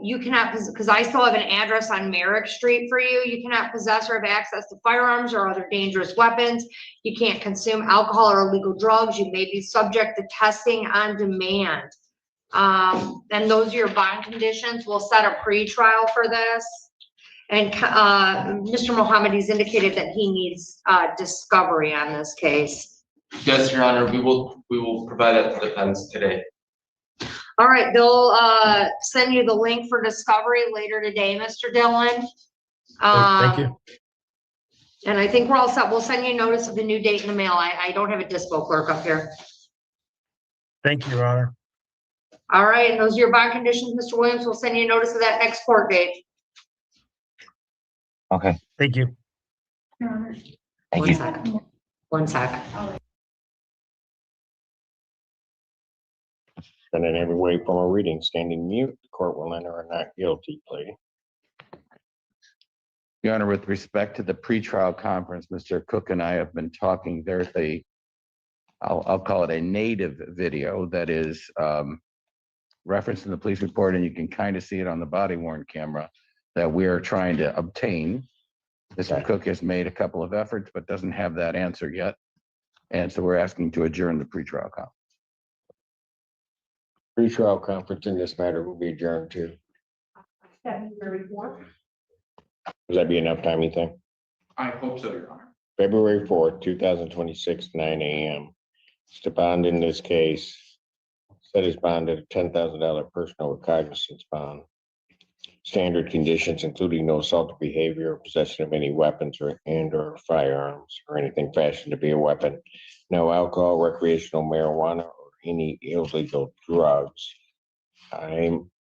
You cannot, because I still have an address on Merrick Street for you. You cannot possess or have access to firearms or other dangerous weapons. You can't consume alcohol or illegal drugs. You may be subject to testing on demand. And those are your bond conditions. We'll set a pre-trial for this. And Mr. Mohammadi's indicated that he needs discovery on this case. Yes, Your Honor, we will provide that to the defense today. All right, they'll send you the link for discovery later today, Mr. Dillon. Thank you. And I think we're all set. We'll send you notice of the new date in the mail. I don't have a dispo clerk up here. Thank you, Your Honor. All right, and those are your bond conditions, Mr. Williams. We'll send you a notice of that next court date. Okay. Thank you. Thank you. One sec. And in every way from a reading, standing mute, the court will enter a not guilty plea. Your Honor, with respect to the pretrial conference, Mr. Cook and I have been talking. There's I'll call it a native video that is referenced in the police report, and you can kind of see it on the body worn camera that we are trying to obtain. Mr. Cook has made a couple of efforts, but doesn't have that answer yet. And so we're asking to adjourn the pretrial conference. Pretrial conference in this matter will be adjourned to. February 4th. Does that be enough time, you think? I hope so, Your Honor. February 4th, 2026, 9 a.m. The bond in this case set his bond at a $10,000 personal recognizance bond. Standard conditions, including no assault behavior or possession of any weapons or firearms or anything fashioned to be a weapon. No alcohol, recreational marijuana, or any illegal drugs.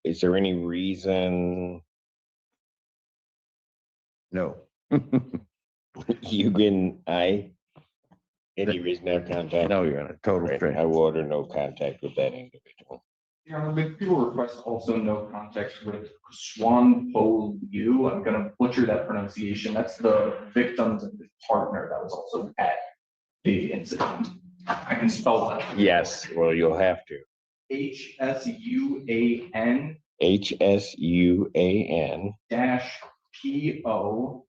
Is there any reason? No. You can, any reason to have contact? No, You're on a total Right. stranger. I will order no contact with that individual. Your Honor, with people request also no contact with Swan Po Liu. I'm gonna butcher that pronunciation. That's the victim's and his partner that was also at the incident. I can spell that. Yes, well, you'll have to. HSUAN HSUAN. -PO.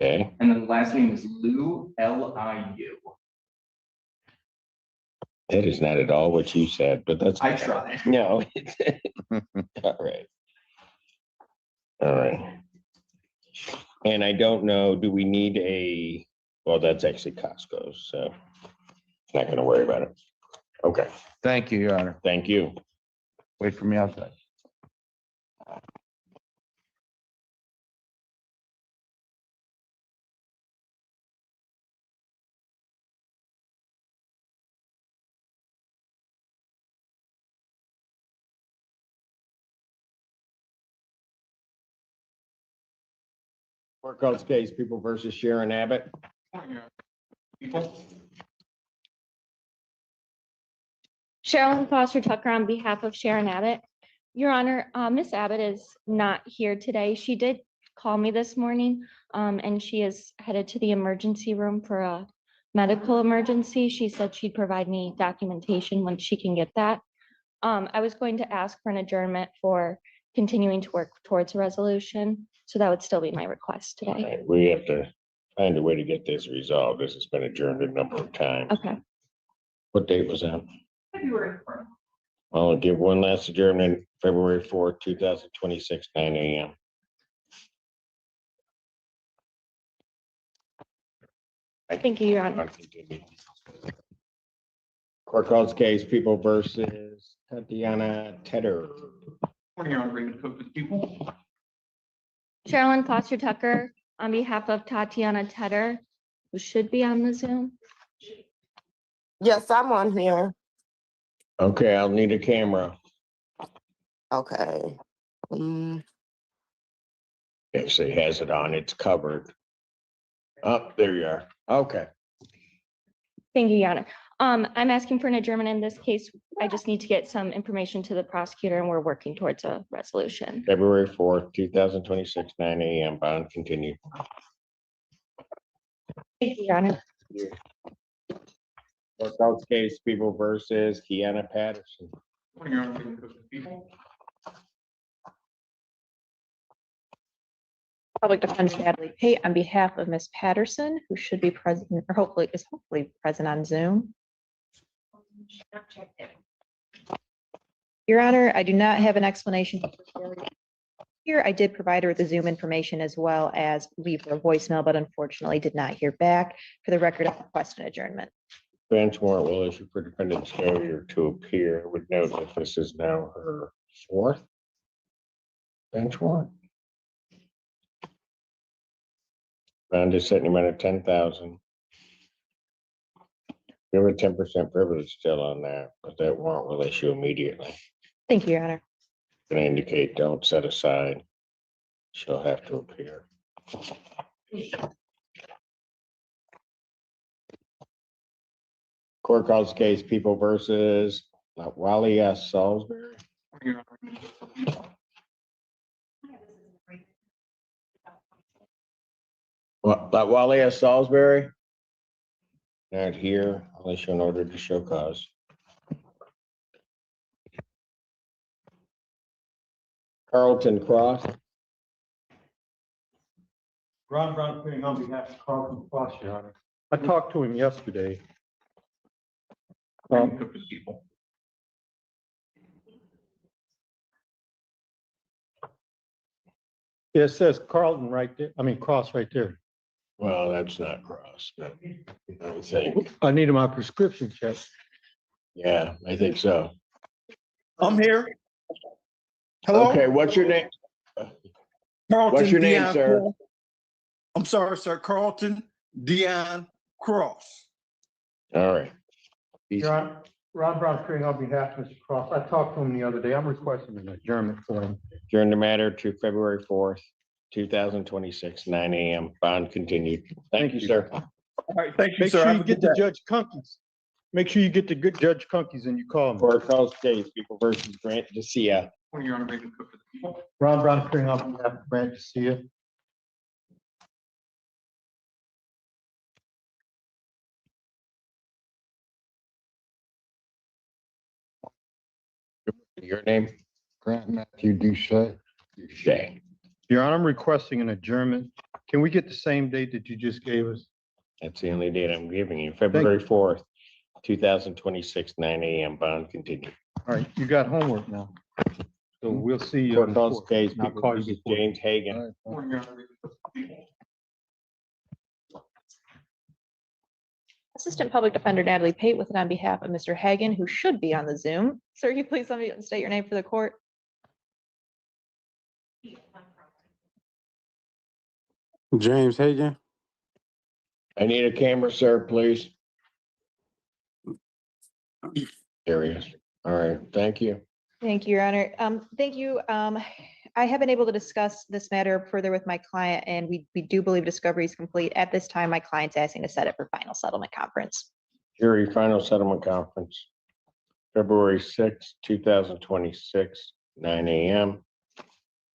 Okay. And then last name is Liu, Liu. That is not at all what you said, but that's. I tried. No. All right. All right. And I don't know, do we need well, that's actually Costco's, so not gonna worry about it. Okay, Thank you, Your Honor. thank you. Wait for me outside. Court calls case People versus Sharon Abbott. People. Sherilyn Foster Tucker on behalf of Sharon Abbott. Your Honor, Ms. Abbott is not here today. She did call me this morning, and she is headed to the emergency room for a medical emergency. She said she'd provide me documentation when she can get that. I was going to ask for an adjournment for continuing to work towards a resolution, so that would still be my request today. Right, we have to find a way to get this resolved, as it's been adjourned a number of times. Okay. What date was that? February. I'll give one last adjournment, February 4th, 2026, 9 a.m. Thank you, Your Honor. Court calls case People versus Tatiana Tedder. Morning, Your Honor, Raymond Cook with the People. Sherilyn Foster Tucker, on behalf of Tatiana Tedder, who should be on the Zoom. Yes, I'm on here. Okay, I'll need a camera. Okay. If it has it on, it's covered. Oh, there you are. Okay. Thank you, Your Honor. I'm asking for an adjournment in this case. I just need to get some information to the prosecutor, and we're working towards a resolution. February 4th, 2026, 9 a.m. Bond continued. Thank you, Your Honor. Court calls case People versus Kiana Patterson. Morning, Your Honor, Raymond Cook with the People. Public Defender Natalie Pate on behalf of Ms. Patterson, who should be present, or hopefully present on Zoom. Your Honor, I do not have an explanation here. I did provide her with the Zoom information as well as leave her a voicemail, but unfortunately did not hear back. For the record, I request an adjournment. Bench warrant will issue for defendant's failure to appear. Would note that this is now her 4th bench warrant. Bond is set in the amount of 10,000. We have a 10% privilege still on that, but that warrant will issue immediately. Thank you, Your Honor. Gonna indicate don't set aside. She'll have to appear. Court calls case People versus Wally S. Salisbury. What, Wally S. Salisbury? Not here, unless you're in order to show cause. Carlton Cross. Ron Brown appearing on behalf of Courtroom Roulette, Your Honor. I talked to him yesterday. Raymond Cook with the People. Yeah, it says Carlton right there, Cross right there. Well, that's not Cross, but I think, I need my prescription check. yeah, I think so. I'm here. Hello? Okay, what's your name? Carlton What's your name, Dion sir? Cross. I'm sorry, sir. Carlton Dion Cross. All right. Your Honor, Ron Brown appearing on behalf of Mr. Cross. I talked to him the other day. I'm requesting an adjournment for him. During the matter to February 4th, 2026, 9 a.m. Bond continued. Thank you, sir. All right, thank you, Make sir. sure Have you a get good the day. Judge Kunkies. Make sure you get the good Judge Kunkies and you call me. Court calls case People versus Grant DeCia. Morning, Your Honor, Raymond Cook with the People. Ron Brown appearing on behalf of Grant DeCia. Your name? Grant Matthew Duche. Shay. Your Honor, I'm requesting an adjournment. Can we get the same date that you just gave us? That's the only date I'm giving you. February 4th, 2026, 9 a.m. Bond continued. All right, you got homework now. So we'll see you. Court calls case I'll People call you versus before. James Hagan. Morning, Your Honor, Raymond Cook with the People. Assistant Public Defender Natalie Pate with it on behalf of Mr. Hagan, who should be on the Zoom. Sir, can you please unmute and state your name for the court? James Hagan. I need a camera, sir, please. There he is. All right, thank you. Thank you, Your Honor. Thank you. I have been able to discuss this matter further with my client, and we do believe discovery is complete. At this time, my client's asking to set it for final settlement conference. Jury final settlement conference, February 6th, 2026, 9 AM.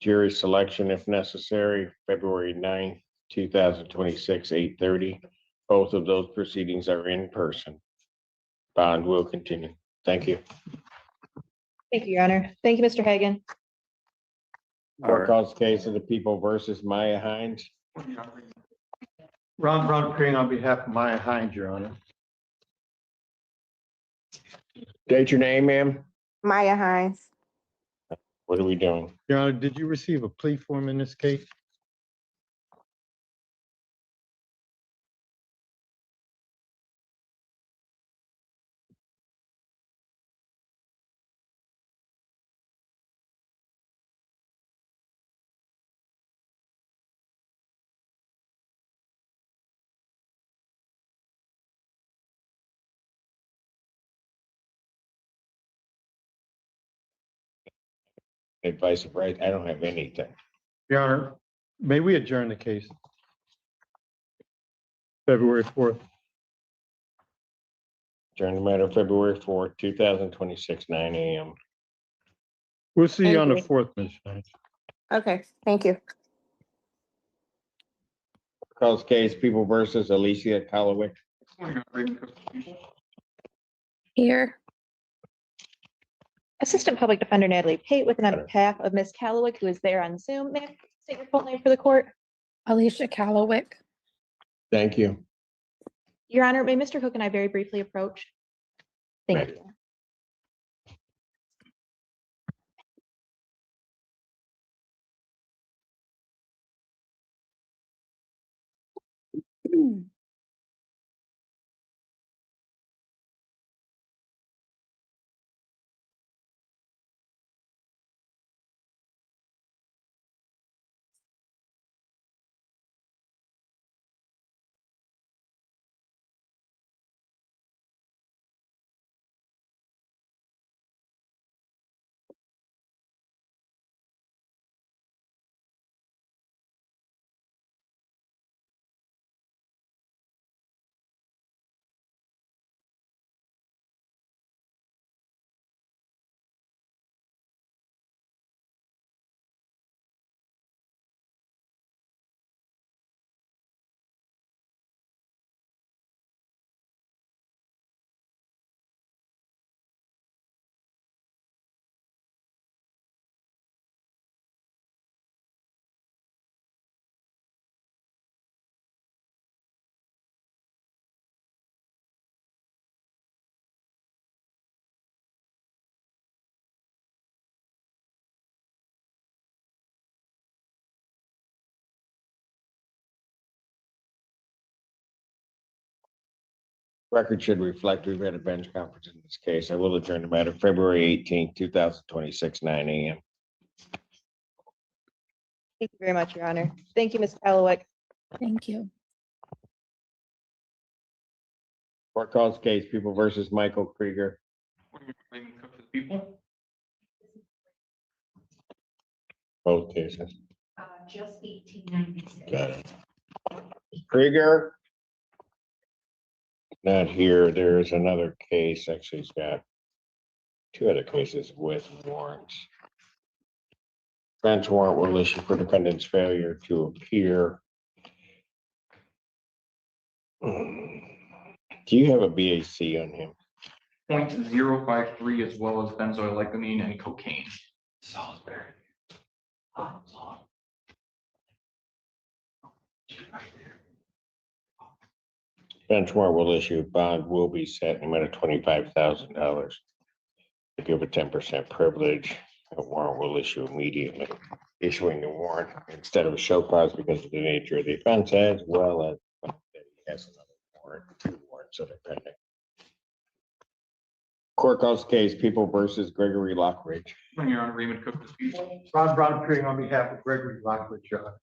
Jury selection if necessary, February 9th, 2026, 8:30. Both of those proceedings are in person. Bond will continue. Thank you. Thank you, Your Honor. Thank you, Mr. Hagan. Court calls case of the people versus Maya Hines. Ron Brown appearing on behalf of Maya Hines, Your Honor. State your name, ma'am. Maya Hines. What are we doing? Your Honor, did you receive a plea form in this case? Advice of right, I don't have anything. Your Honor, may we adjourn the case? February 4th. Adjourn the matter February 4th, 2026, 9 AM. We'll see you Thank on the you. 4th, Ms. Hines. Okay, thank you. Calls case people versus Alicia Calloway. Here. Assistant Public Defender Natalie Pate with on behalf of Ms. Calloway, who is there on Zoom. May I state your full name for the court? Alicia Calloway. Thank you. Your Honor, may Mr. Cook and I very briefly approach? Thank you. Record should reflect we've had a bench conference in this case. I will adjourn the matter February 18th, 2026, 9 AM. Thank you very much, Your Honor. Thank you, Ms. Calloway. Thank you. Court calls case people versus Michael Krieger. Both cases. Just 1896. Got it. Krieger. Not here. There's another case. Actually, he's got two other cases with warrants. Bench warrant will issue for defendant's failure to appear. Do you have a BAC on him? .053 as well as benzoylecamine and cocaine. Salisbury. Bench warrant will issue. Bond will be set in the amount of $25,000. To give a 10% privilege, a warrant will issue immediately. Issuing the warrant instead of a show cause because of the nature of the offense, as well as that he has another warrant, two warrants that are pending. Court calls case people versus Gregory Lockridge. Your Honor, Raymond Cook to speak. Ron Brown appearing on behalf of Gregory Lockwood, Your Honor.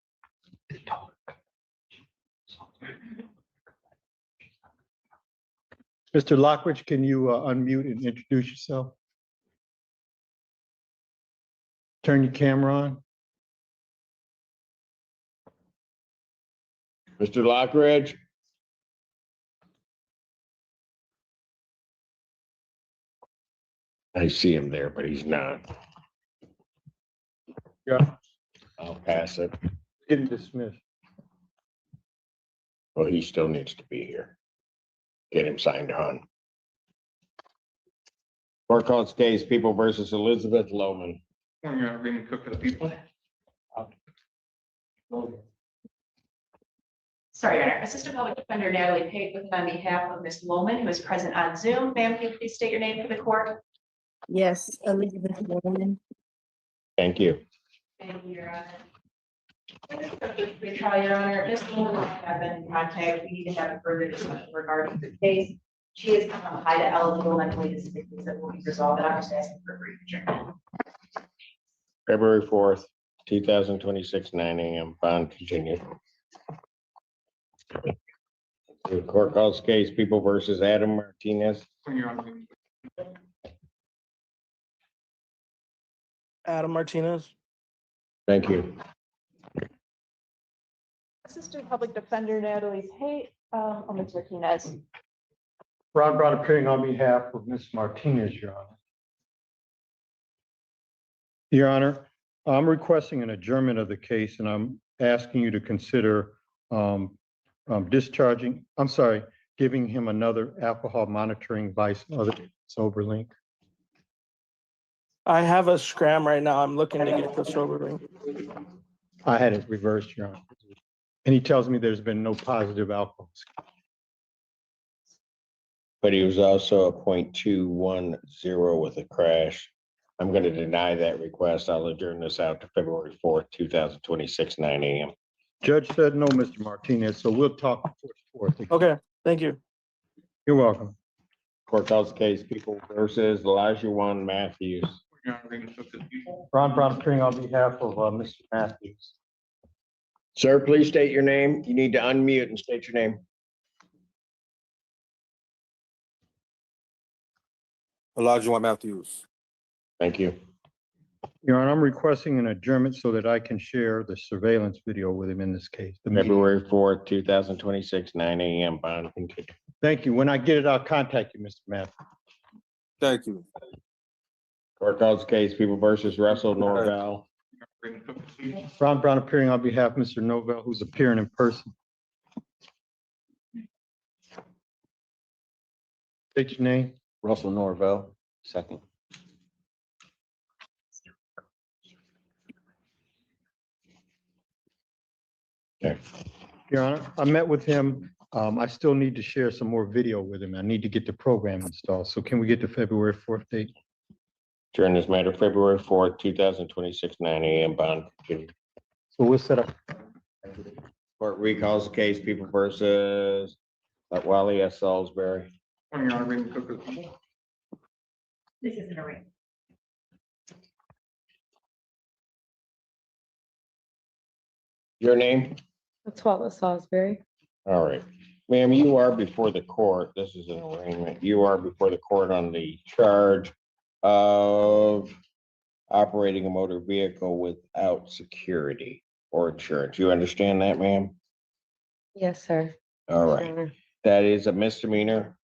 Mr. Lockridge, can you unmute and introduce yourself? Turn your camera on. Mr. Lockridge. I see him there, but he's not. Yeah. I'll pass it. Getting dismissed. Well, he still needs to be here. Get him signed on. Court calls case People versus Elizabeth Lohman. Morning, Your Honor, Raymond Cook for the people. Sorry, Your Honor. Assistant Public Defender Natalie Pate with on behalf of Ms. Lohman, who is present on Zoom. Ma'am, can you please state your name for the court? Yes, Elizabeth Warren. Thank you. Thank you, Your Honor. Good trial, Your Honor. Ms. Lohman has been in contact. We need to have a further discussion regarding the case. She is high to eligible mentally disabled that will be resolved. And I'm just asking for a brief adjournment. February 4th, 2026, 9 a.m. Bond continued. The court calls case People versus Adam Martinez. Your Honor. Adam Martinez. Thank you. Assistant Public Defender Natalie Pate, Ms. Martinez. Ron Brown appearing on behalf of Ms. Martinez, Your Honor. Your Honor, I'm requesting an adjournment of the case and I'm asking you to consider giving him another alcohol monitoring device other than sober link. I have a scram right now. I'm looking to get the sober link. I had it reversed, Your Honor. And he tells me there's been no positive alcohol. But he was also a .210 with a crash. I'm going to deny that request. I'll adjourn this out to February 4th, 2026, 9 a.m. Judge said no, Mr. Martinez, so we'll talk before the 4th. Okay, thank you. You're welcome. Court calls case People versus Elijah Juan Matthews. Your Honor, Raymond Cook for the people. Ron Brown appearing on behalf of Mr. Matthews. Sir, please state your name. You need to unmute and state your name. Elijah Juan Matthews. Thank you. Your Honor, I'm requesting an adjournment so that I can share the surveillance video with him in this case. February 4th, 2026, 9 a.m. Bond continued. Thank you. When I get it, I'll contact you, Mr. Matthews. Thank you. Court calls case People versus Russell Norvell. Raymond Cook for the people. Ron Brown appearing on behalf of Mr. Novell, who's appearing in person. State your name. Russell Norvell, second. Okay. Your Honor, I met with him. I still need to share some more video with him. I need to get the program installed. So can we get the February 4th date? During this matter, February 4th, 2026, 9 a.m. Bond continued. So we'll set up. Court recalls the case People versus Wally S. Salisbury. Morning, Your Honor, Raymond Cook for the people. This isn't a ring. Your name? That's Wallace Salisbury. All right. Ma'am, you are before the court. This is an arraignment. You are before the court on the charge of operating a motor vehicle without security or insurance. You understand that, ma'am? Yes, sir. All right. That is a misdemeanor,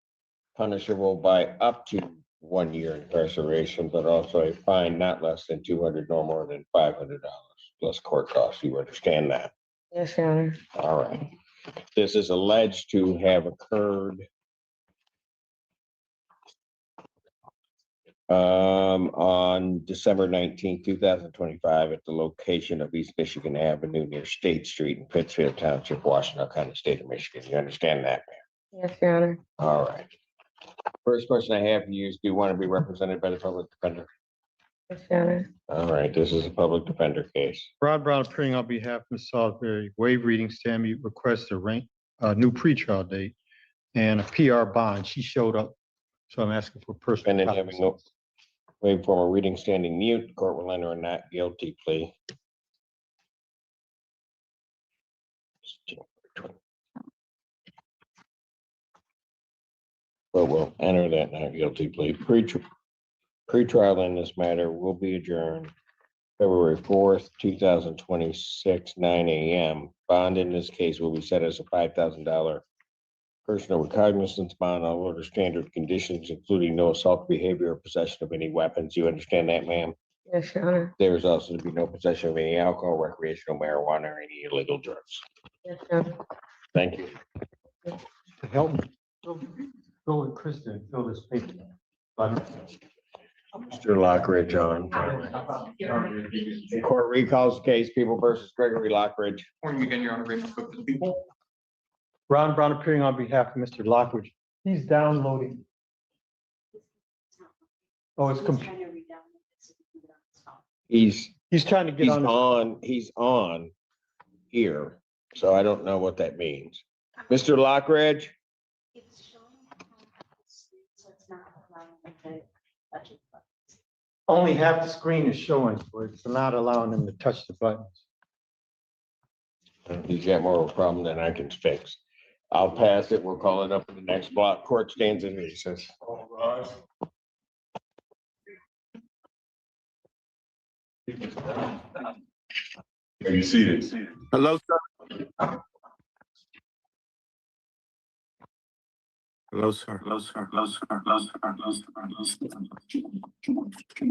punishable by up to 1 year incarceration, but also a fine not less than $200 nor more than $500 plus court costs. You understand that? Yes, Your Honor. All right. This is alleged to have occurred on December 19th, 2025 at the location of East Michigan Avenue near State Street in Pittsfield Township, Washington County, State of Michigan. You understand that, ma'am? Yes, Your Honor. All right. First question I have for you is, do you want to be represented by the public defender? Yes, Your Honor. All right, this is a public defender case. Ron Brown appearing on behalf of Ms. Salisbury. Waive reading, Sammy requests a new pretrial date and a PR bond. She showed up, so I'm asking for personal. Defendant having no waive formal reading, standing mute. The court will enter a not guilty plea. But we'll enter that not guilty plea. Pretrial in this matter will be adjourned February 4th, 2026, 9 a.m. Bond in this case will be set as a $5,000 personal recognizance bond on order standard conditions, including no assault behavior or possession of any weapons. You understand that, ma'am? Yes, Your Honor. There is also to be no possession of any alcohol, recreational marijuana, or any illegal drugs. Yes, Your Honor. Thank you. Help me. Go with Kristen and fill this paper. Mr. Lockridge on. Court recalls case People versus Gregory Lockridge. Morning again, Your Honor, Raymond Cook for the people. Ron Brown appearing on behalf of Mr. Lockridge. He's downloading. Oh, it's he's trying to get on. He's on here, so I don't know what that means. Mr. Lockridge? Only half the screen is showing, so it's not allowing him to touch the buttons. He's got more of a problem than I can fix. I'll pass it. We'll call it up in the next block. Court stands in recess. Are you seated? Hello, sir. Hello, sir. Hello, sir. Hello, sir. Hello, sir. Hello, sir. Hello, sir.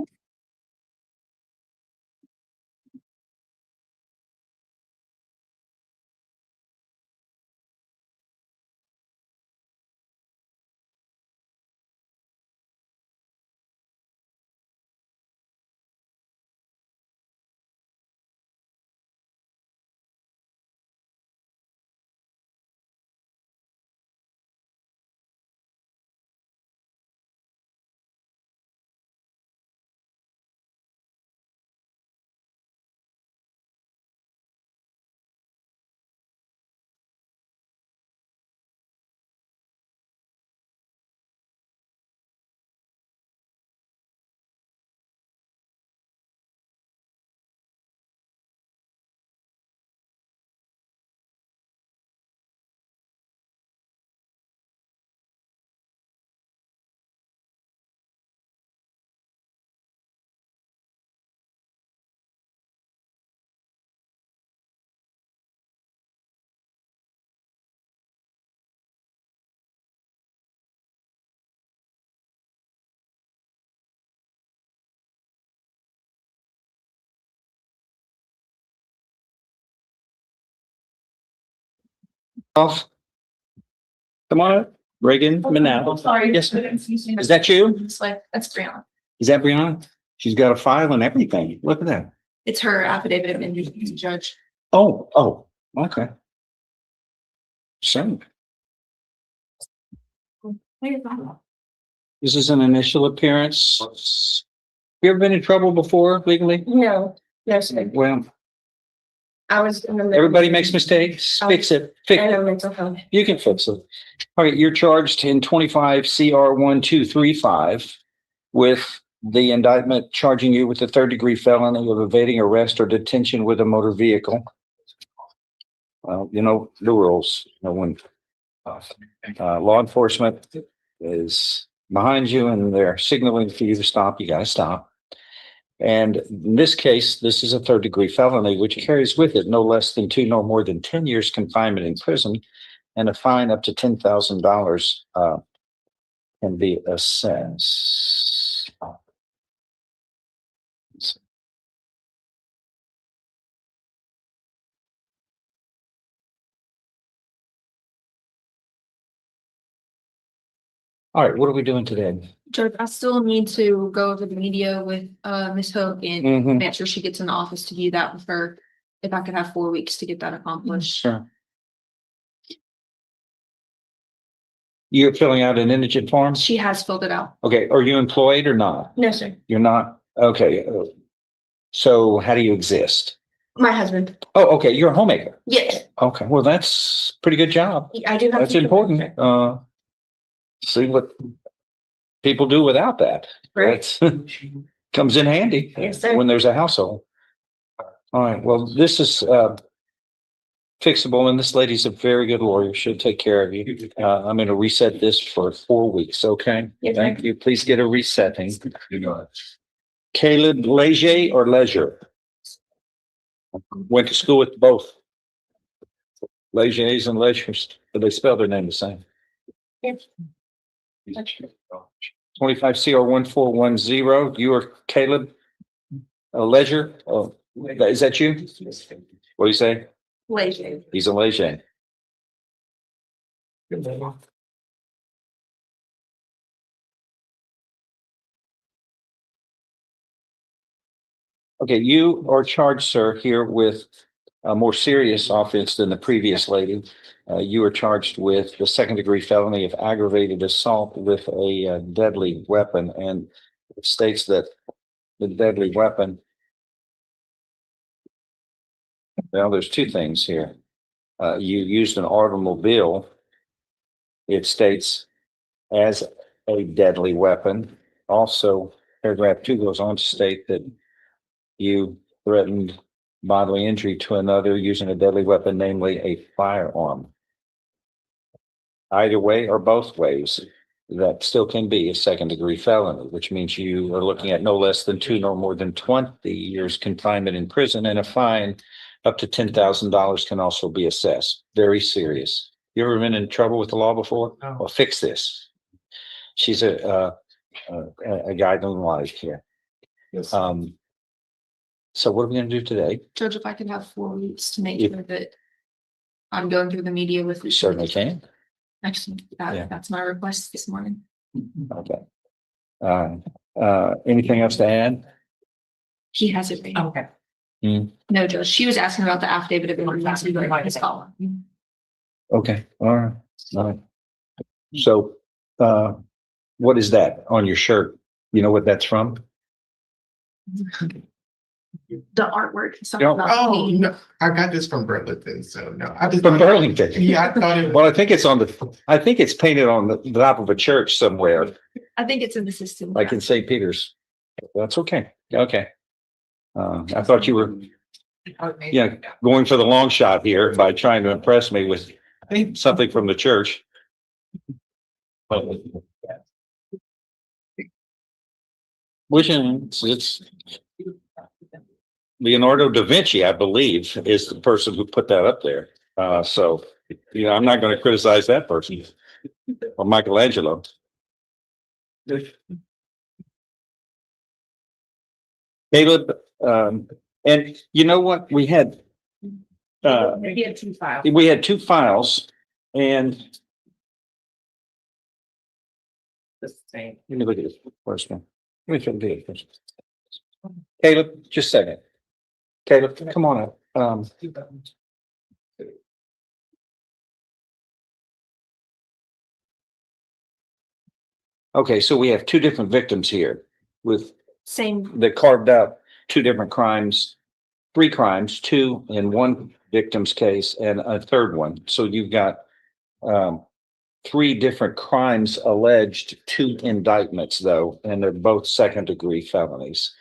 Off. Come on, Reagan Manal. Sorry. Yes, ma'am. Is that you? It's like, that's Brianna. Is that Brianna? She's got a file and everything. Look at that. It's her affidavit of injury to judge. Oh, okay. So this is an initial appearance. You ever been in trouble before legally? No, yes. Well, I was. everybody makes mistakes. Fix it. Fix I know it. mental health. You can fix it. All right, you're charged in 25 CR 1235 with the indictment charging you with a third-degree felony of evading arrest or detention with a motor vehicle. Well, you know the rules. You know, when law enforcement is behind you and they're signaling for you to stop, you got to stop. And in this case, this is a third-degree felony, which carries with it no less than 2, no more than 10 years confinement in prison, and a fine up to $10,000 can be assessed. All right, what are we doing today? Judge, I still need to go over the media with Ms. Hook and Mhm. make sure she gets in the office to do that with her. If I could have 4 weeks to get that accomplished. Sure. You're filling out an indigent form? She has filled it out. Okay, are you employed or not? No, sir. You're not? Okay. So how do you exist? My husband. Oh, okay, you're a homemaker. Yes. Okay, well, that's a pretty good job. I do have. That's to- important. See what people do without that. Right. That's comes in handy. Yes, sir. When there's a household. All right, well, this is fixable, and this lady's a very good lawyer. She'll take care of you. I'm going to reset this for 4 weeks, okay? Yes, sir. Thank you. Please get a resetting. Caleb Leger or Leisure? Went to school with both. Legers and Leisures, but they spell their name the same. Yes. 25 CR 1410. You are Caleb? Ledger? Oh, is that you? What do you say? Late. He's a Leger. Okay, you are charged, sir, here with a more serious offense than the previous lady. You are charged with the second-degree felony of aggravated assault with a deadly weapon, and it states that the deadly weapon. Well, there's two things here. You used an automobile. It states as a deadly weapon. Also, paragraph 2 goes on to state that you threatened bodily injury to another using a deadly weapon, namely a firearm. Either way or both ways, that still can be a second-degree felony, which means you are looking at no less than 2, no more than 20 years confinement in prison, and a fine up to $10,000 can also be assessed. Very serious. You ever been in trouble with the law before? No. Well, fix this. She's a guide on life here. Yes. So what are we going to do today? Judge, if I could have 4 weeks to make sure that I'm going through the media with. You certainly can. Actually, that's my request this morning. Okay. Anything else to add? He has it. Right. Okay. No, Judge, she was asking about the affidavit of emergency. His call. Okay, all right, all right. So, what is that on your shirt? You know what that's from? The artwork. Oh, no, I got this from Burlington, so no. I just From Burlington? Yeah, I thought it was. Well, I think it's painted on the top of a church somewhere, I think it's in the system. like in St. Peter's. That's okay, okay. I thought you were, going for the long shot here by trying to impress me with something from the church. Which it's Leonardo da Vinci, I believe, is the person who put that up there. So, I'm not going to criticize that person or Michelangelo. Caleb, and you know what? We had 2 files. we had 2 files, and The same. let me look at this first one. Let me try to do it first. Caleb, just a second. Caleb, come on up. Okay, so we have 2 different victims here with Same. that carved out 2 different crimes, 3 crimes, 2 in one victim's case and a third one. So you've got 3 different crimes alleged, 2 indictments though, and they're both second-degree felonies.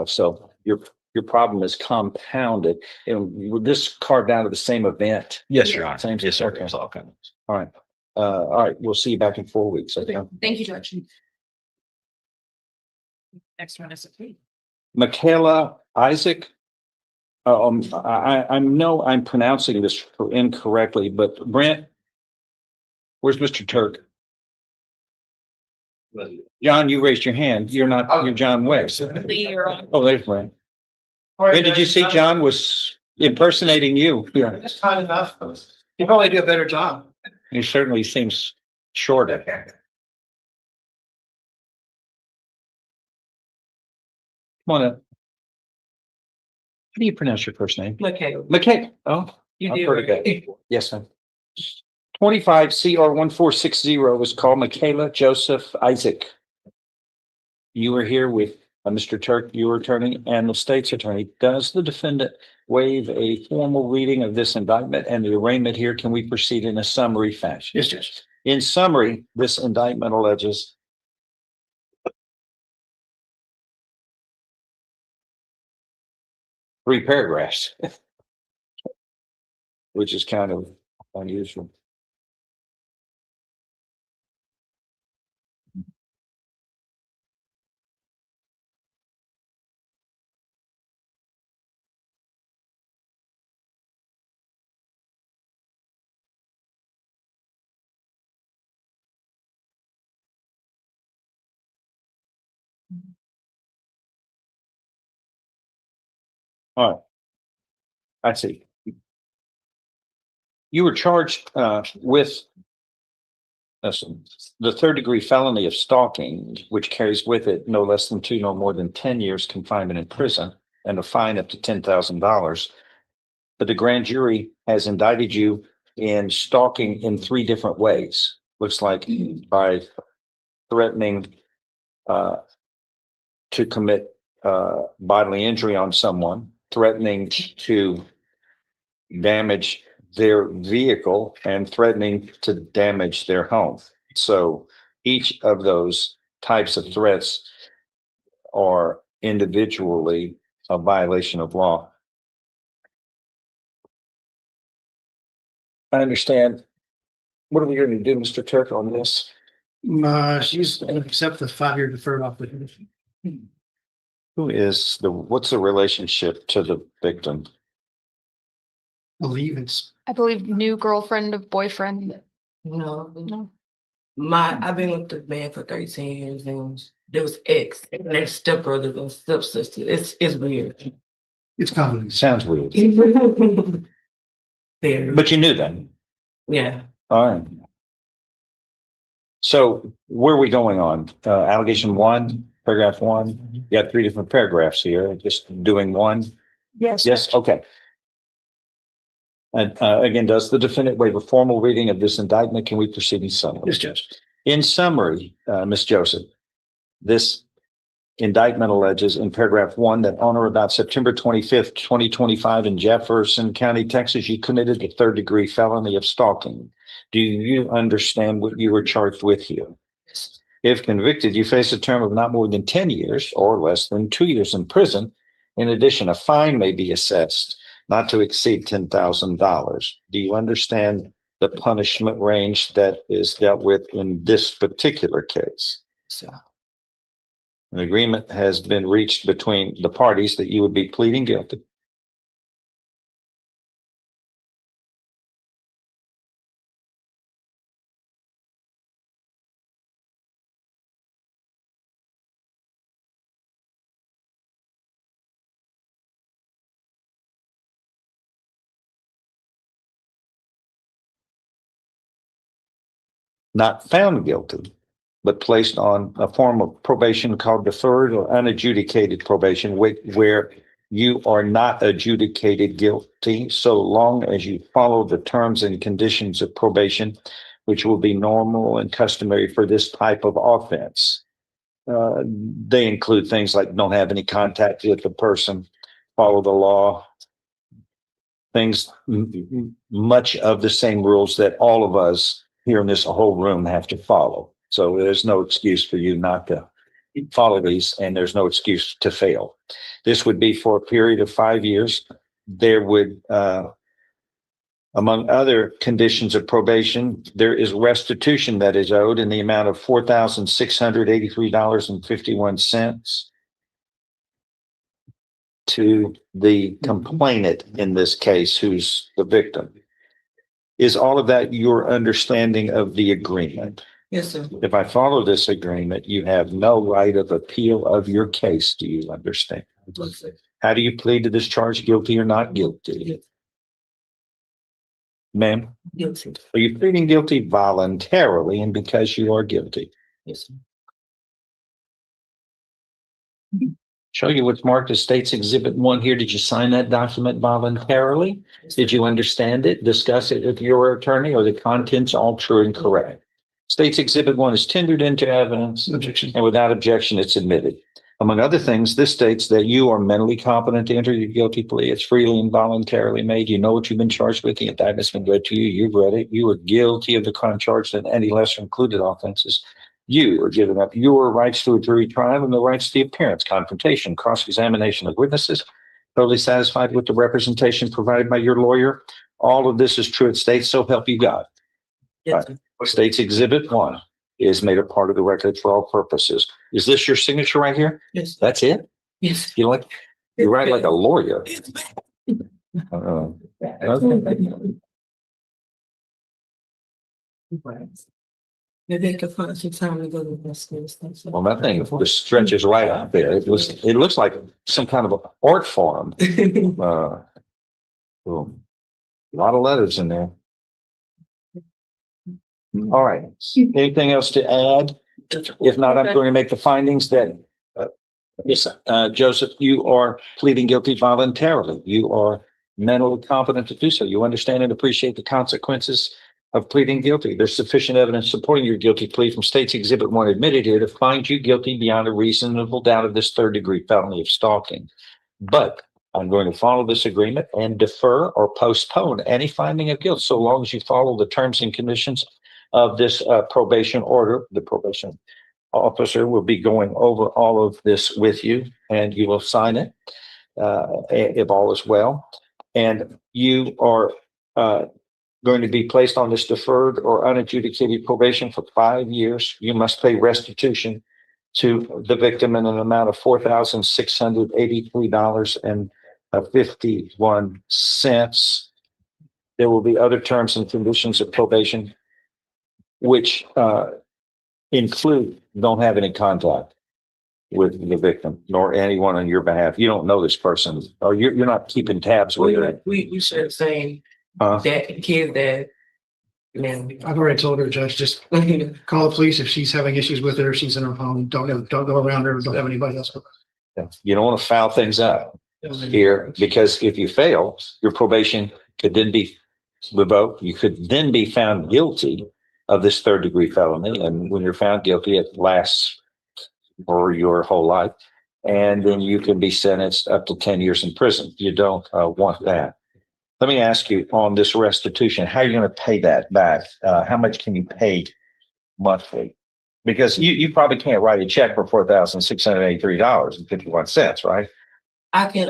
So your problem is compounded. And this carved out of the same event. Yes, Your Honor. Same. Yes, sir. Okay. It's all kind of. All right. All right. We'll see you back in 4 weeks. Okay. Thank you, Judge. Next one is a 3. Michaela Isaac. I know I'm pronouncing this incorrectly, but Brent, where's Mr. Turk? John, you raised your hand. You're not, you're John West. Oh, there's Brent. When did you see John was impersonating you? Yeah. It's kind enough. You probably do a better job. He certainly seems shorter. Come on up. How do you pronounce your first name? Michaela. McKay. Oh, You I've do. heard of that. Yes, sir. 25 CR 1460 was called Michaela Joseph Isaac. You are here with Mr. Turk, your attorney, and the state's attorney. Does the defendant waive a formal reading of this indictment and the arraignment here? Can we proceed in a summary fashion? Yes, Judge. In summary, this indictment alleges three paragraphs, which is kind of unusual. All right. I see. You were charged with the third degree felony of stalking, which carries with it no less than 2, no more than 10 years confinement in prison and a fine up to $10,000. But the grand jury has indicted you in stalking in 3 different ways. Looks like by threatening to commit bodily injury on someone, threatening to damage their vehicle, and threatening to damage their home. So each of those types of threats are individually a violation of law. I understand. What are we going to do, Mr. Turk, on this? She's going to accept the 5-year deferred obligation. What's the relationship to the victim? I believe new girlfriend of boyfriend. No. I've been with the man for 13 years and there was ex and their stepbrother and stepsister. It's weird. It's complicated. Sounds weird. Very. But you knew that. Yeah. All right. So where are we going on? Allegation 1, paragraph 1. You got 3 different paragraphs here. Just doing one. Yes. Yes. Okay. And again, does the defendant waive a formal reading of this indictment? Can we proceed in summary? Yes, Judge. In summary, Ms. Joseph, this indictment alleges in paragraph 1 that on or about September 25th, 2025 in Jefferson County, Texas, you committed the 3rd degree felony of stalking. Do you understand what you were charged with here? Yes. If convicted, you face a term of not more than 10 years or less than 2 years in prison. In addition, a fine may be assessed not to exceed $10,000. Do you understand the punishment range that is dealt with in this particular case? So, An agreement has been reached between the parties that you would be pleading guilty. Not found guilty, but placed on a form of probation called deferred or unadjudicated probation, where you are not adjudicated guilty so long as you follow the terms and conditions of probation, which will be normal and customary for this type of offense. They include things like don't have any contact with the person, follow the law, things, much of the same rules that all of us here in this whole room have to follow. So there's no excuse for you not to follow these, and there's no excuse to fail. This would be for a period of 5 years. There would, among other conditions of probation, there is restitution that is owed in the amount of $4,683.51 to the complainant in this case, who's the victim. Is all of that your understanding of the agreement? yes, sir. If I follow this agreement, you have no right of appeal of your case. Do you understand? Yes, sir. How do you plead to this charge, guilty or not guilty? Ma'am, Guilty. are you pleading guilty voluntarily and because you are guilty? Yes, sir. Show you what's marked as State's Exhibit 1 here. Did you sign that document voluntarily? Did you understand it, discuss it with your attorney, or the contents all true and correct? State's Exhibit 1 is tendered into evidence. Objection. And without objection, it's admitted. Among other things, this states that you are mentally competent to enter your guilty plea. It's freely and voluntarily made. You know what you've been charged with. The indictment's been read to you. You've read it. You are guilty of the crime charged and any lesser included offenses. You are giving up your rights to a jury trial and the rights to the appearance, confrontation, cross-examination of witnesses. Totally satisfied with the representation provided by your lawyer. All of this is true. It states, so help you God. Yes, Right. State's Exhibit 1 is made a part of the record for all purposes. Is this your signature right here? yes, sir. That's it? Yes. You write like a lawyer. Okay. Maybe I could find some time to go to the school. Well, that thing just stretches right out there. It looks like some kind of an art form. Cool. A lot of letters in there. All right. Anything else to add? If not, I'm going to make the findings that, yes, Joseph, you are pleading guilty voluntarily. You are mentally competent to do so. You understand and appreciate the consequences of pleading guilty. There's sufficient evidence supporting your guilty plea from State's Exhibit 1 admitted here to find you guilty beyond a reasonable doubt of this third-degree felony of stalking. But I'm going to follow this agreement and defer or postpone any finding of guilt so long as you follow the terms and conditions of this probation order. The probation officer will be going over all of this with you, and you will sign it if all is well. And you are going to be placed on this deferred or unadjudicated probation for 5 years. You must pay restitution to the victim in an amount of $4,683.51. There will be other terms and conditions of probation, which include don't have any contact with the victim nor anyone on your behalf. You don't know this person, or you're not keeping tabs with it. We should say that kid that. I've already told her, Judge, just call the police if she's having issues with it or she's in her home. Don't go around her. Don't have anybody else. You don't want to foul things up here, because if you fail, your probation could then be revoked. You could then be found guilty of this third-degree felony. And when you're found guilty, it lasts for your whole life. And then you can be sentenced up to 10 years in prison. You don't want that. Let me ask you on this restitution, how are you going to pay that back? How much can you pay monthly? Because you probably can't write a check for $4,683.51, right? I can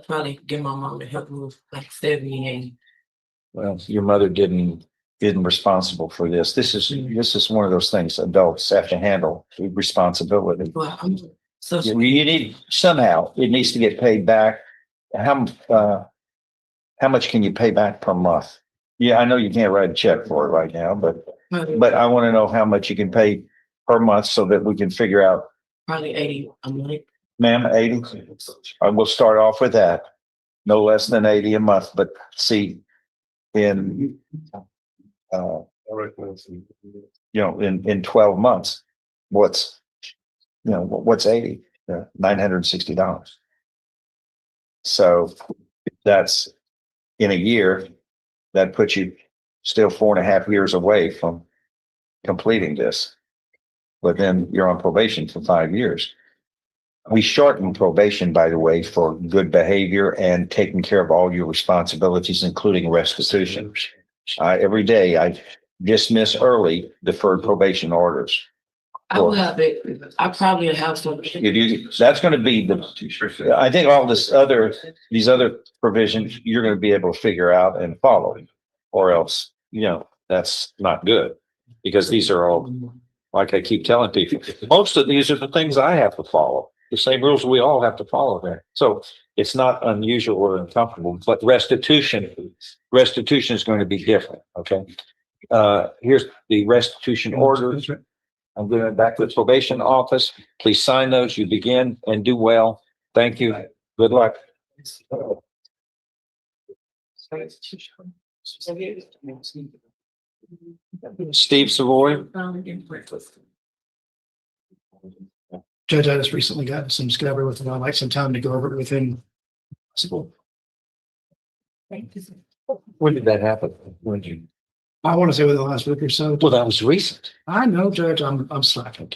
probably get my mom to help me with like 78. Well, your mother didn't responsible for this. This is one of those things adults have to handle responsibility. Well, You need somehow it needs to get paid back. How much can you pay back per month? Yeah, I know you can't write a check for it right now, but I want to know how much you can pay per month so that we can figure out. Probably 80 a month. Ma'am, 80. I will start off with that. No less than 80 a month, but see, in 12 months, what's 80? $960. So that's in a year, that puts you still 4.5 years away from completing this. But then you're on probation for 5 years. We shorten probation, by the way, for good behavior and taking care of all your responsibilities, including restitution. Every day I dismiss early deferred probation orders. I will have it. I probably have some. That's going to be I think all these other provisions you're going to be able to figure out and follow, or else, that's not good, because these are all, like I keep telling people, most of these are the things I have to follow. The same rules we all have to follow there. So it's not unusual or uncomfortable, but restitution is going to be different. Okay. Here's the restitution orders. I'm going to back to the probation office. Please sign those. You begin and do well. Thank you. Good luck. Steve Savoy. Judge, I just recently got some discovery with him. I'd like some time to go over it with him. Possible. When did that happen? When did you? I want to say within the last week or so. Well, that was recent. I know, Judge. I'm slacking.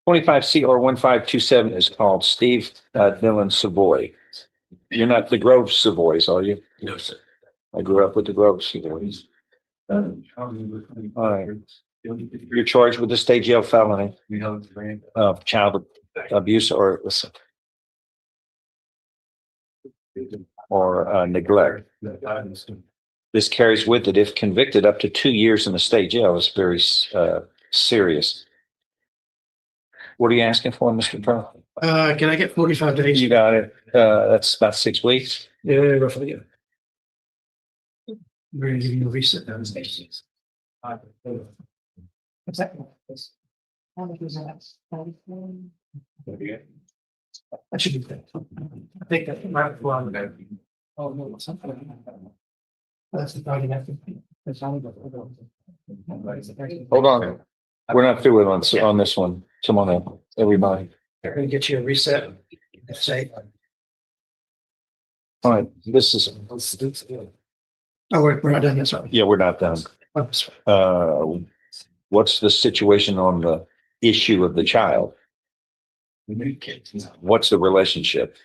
25 CR 1527 is called Steve Dillon Savoy. You're not the Grove Savoys, are you? No, sir. I grew up with the Grove Savoys. All right. You're charged with a state jail felony of child abuse or neglect. This carries with it, if convicted, up to 2 years in the state jail. Is very serious. What are you asking for, Mr. Pearl? Can I get 45 days? You got it. That's about 6 weeks. Yeah, roughly. Yeah. We're gonna give you a reset. What's that? That should be good. I think that might be one. Oh, no, something. That's the Friday after. Hold on. We're not through it on this one. Come on in, everybody. They're gonna get you a reset. Say. All right, this is, Oh, we're not done yet, sorry. yeah, we're not done. What's the situation on the issue of the child? What's the relationship?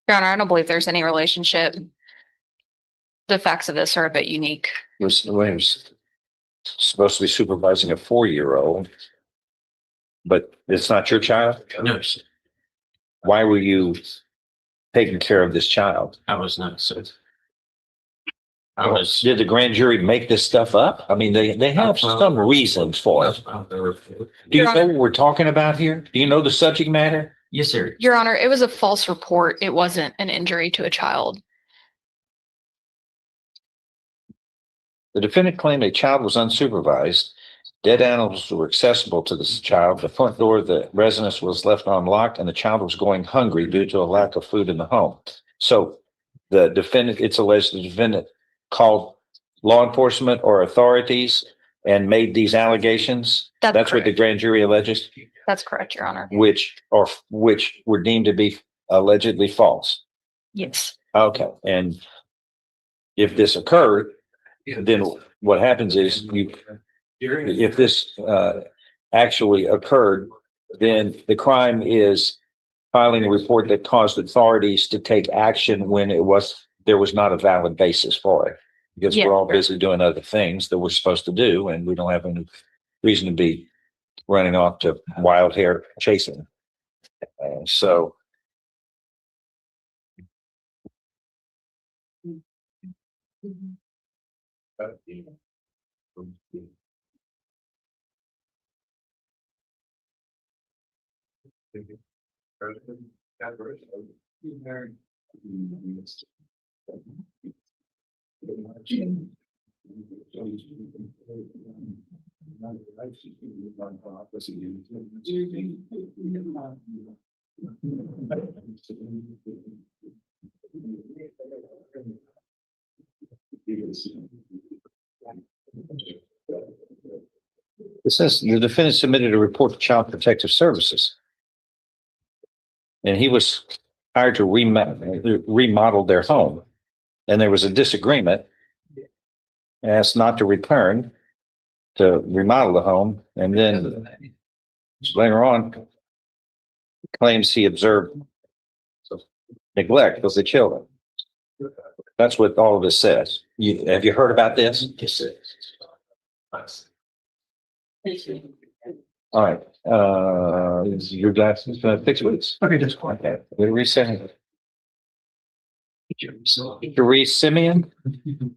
Your Honor, I don't believe there's any relationship. The facts of this are a bit unique. Williams supposed to be supervising a 4-year-old, but it's not your child? No, Why were you taking care of this child? I was not, so. Did the grand jury make this stuff up? I mean, they have some reason for it. Do you know what we're talking about here? Do you know the subject matter? Yes, sir. Your Honor, it was a false report. It wasn't an injury to a child. The defendant claimed a child was unsupervised. Dead animals were accessible to this child. The front door of the residence was left unlocked and the child was going hungry due to a lack of food in the home. So the defendant, it's alleged the defendant called law enforcement or authorities and made these allegations. That's what the grand jury alleges, That's correct, Your Honor. which were deemed to be allegedly false. Yes. Okay, and if this occurred, then what happens is if this actually occurred, then the crime is filing a report that caused authorities to take action when there was not a valid basis for it. Because we're all busy doing other things that we're supposed to do, and we don't have any reason to be running off to wild hair chasing. So. It says the defendant submitted a report to Child Protective Services. And he was hired to remodel their home. And there was a disagreement. Asked not to return to remodel the home. And then later on, claims he observed neglect of the children. That's what all of this says. Have you heard about this? Yes, sir. All right, your glasses, 6 weeks. Okay, that's fine. Okay, we're resetting. Therese Simeon.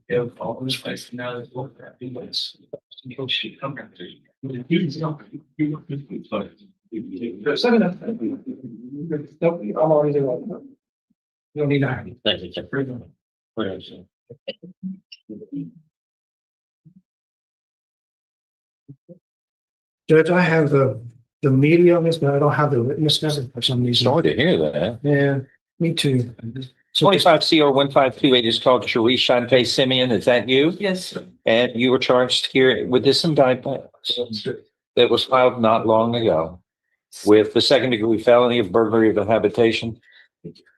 I'm already there. You don't need to. Thank you. Judge, I have the media on this, but I don't have the witness message for some reason. Sorry to hear that. Yeah, me too. 25 CR 1528 is called Therese Shante Simeon. Is that you? Yes, sir. And you were charged here with this indictment that was filed not long ago with the 2nd-degree felony of burglary of a habitation,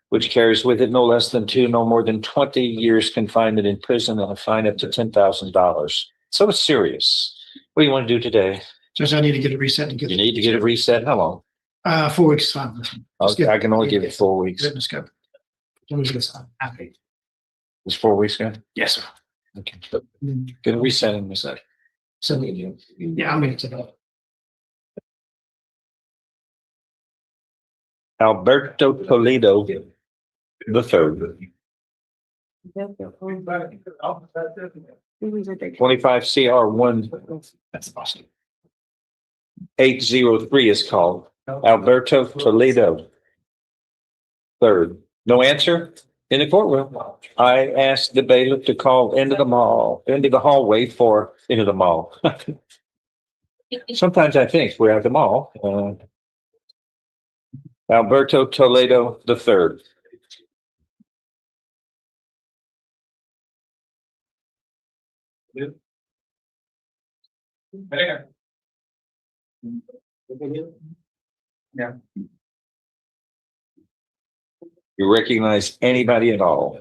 which carries with it no less than 2, no more than 20 years confinement in prison and a fine up to $10,000. So it's serious. What do you want to do today? Judge, I need to get it reset and get. You need to get it reset. How long? 4 weeks. Fine. Okay, I can only give it 4 weeks. Witness go. Let me get this on. Okay. It's 4 weeks ago? Yes, sir. Okay. Get it reset in a sec. So, yeah, I'm gonna take it. Alberto Toledo III. 25 CR 1. That's awesome. 803 is called Alberto Toledo III. No answer? in the courtroom. I asked the bailiff to call into the hallway into the mall. Sometimes I think we're at the mall. Alberto Toledo III. Yeah. You recognize anybody at all?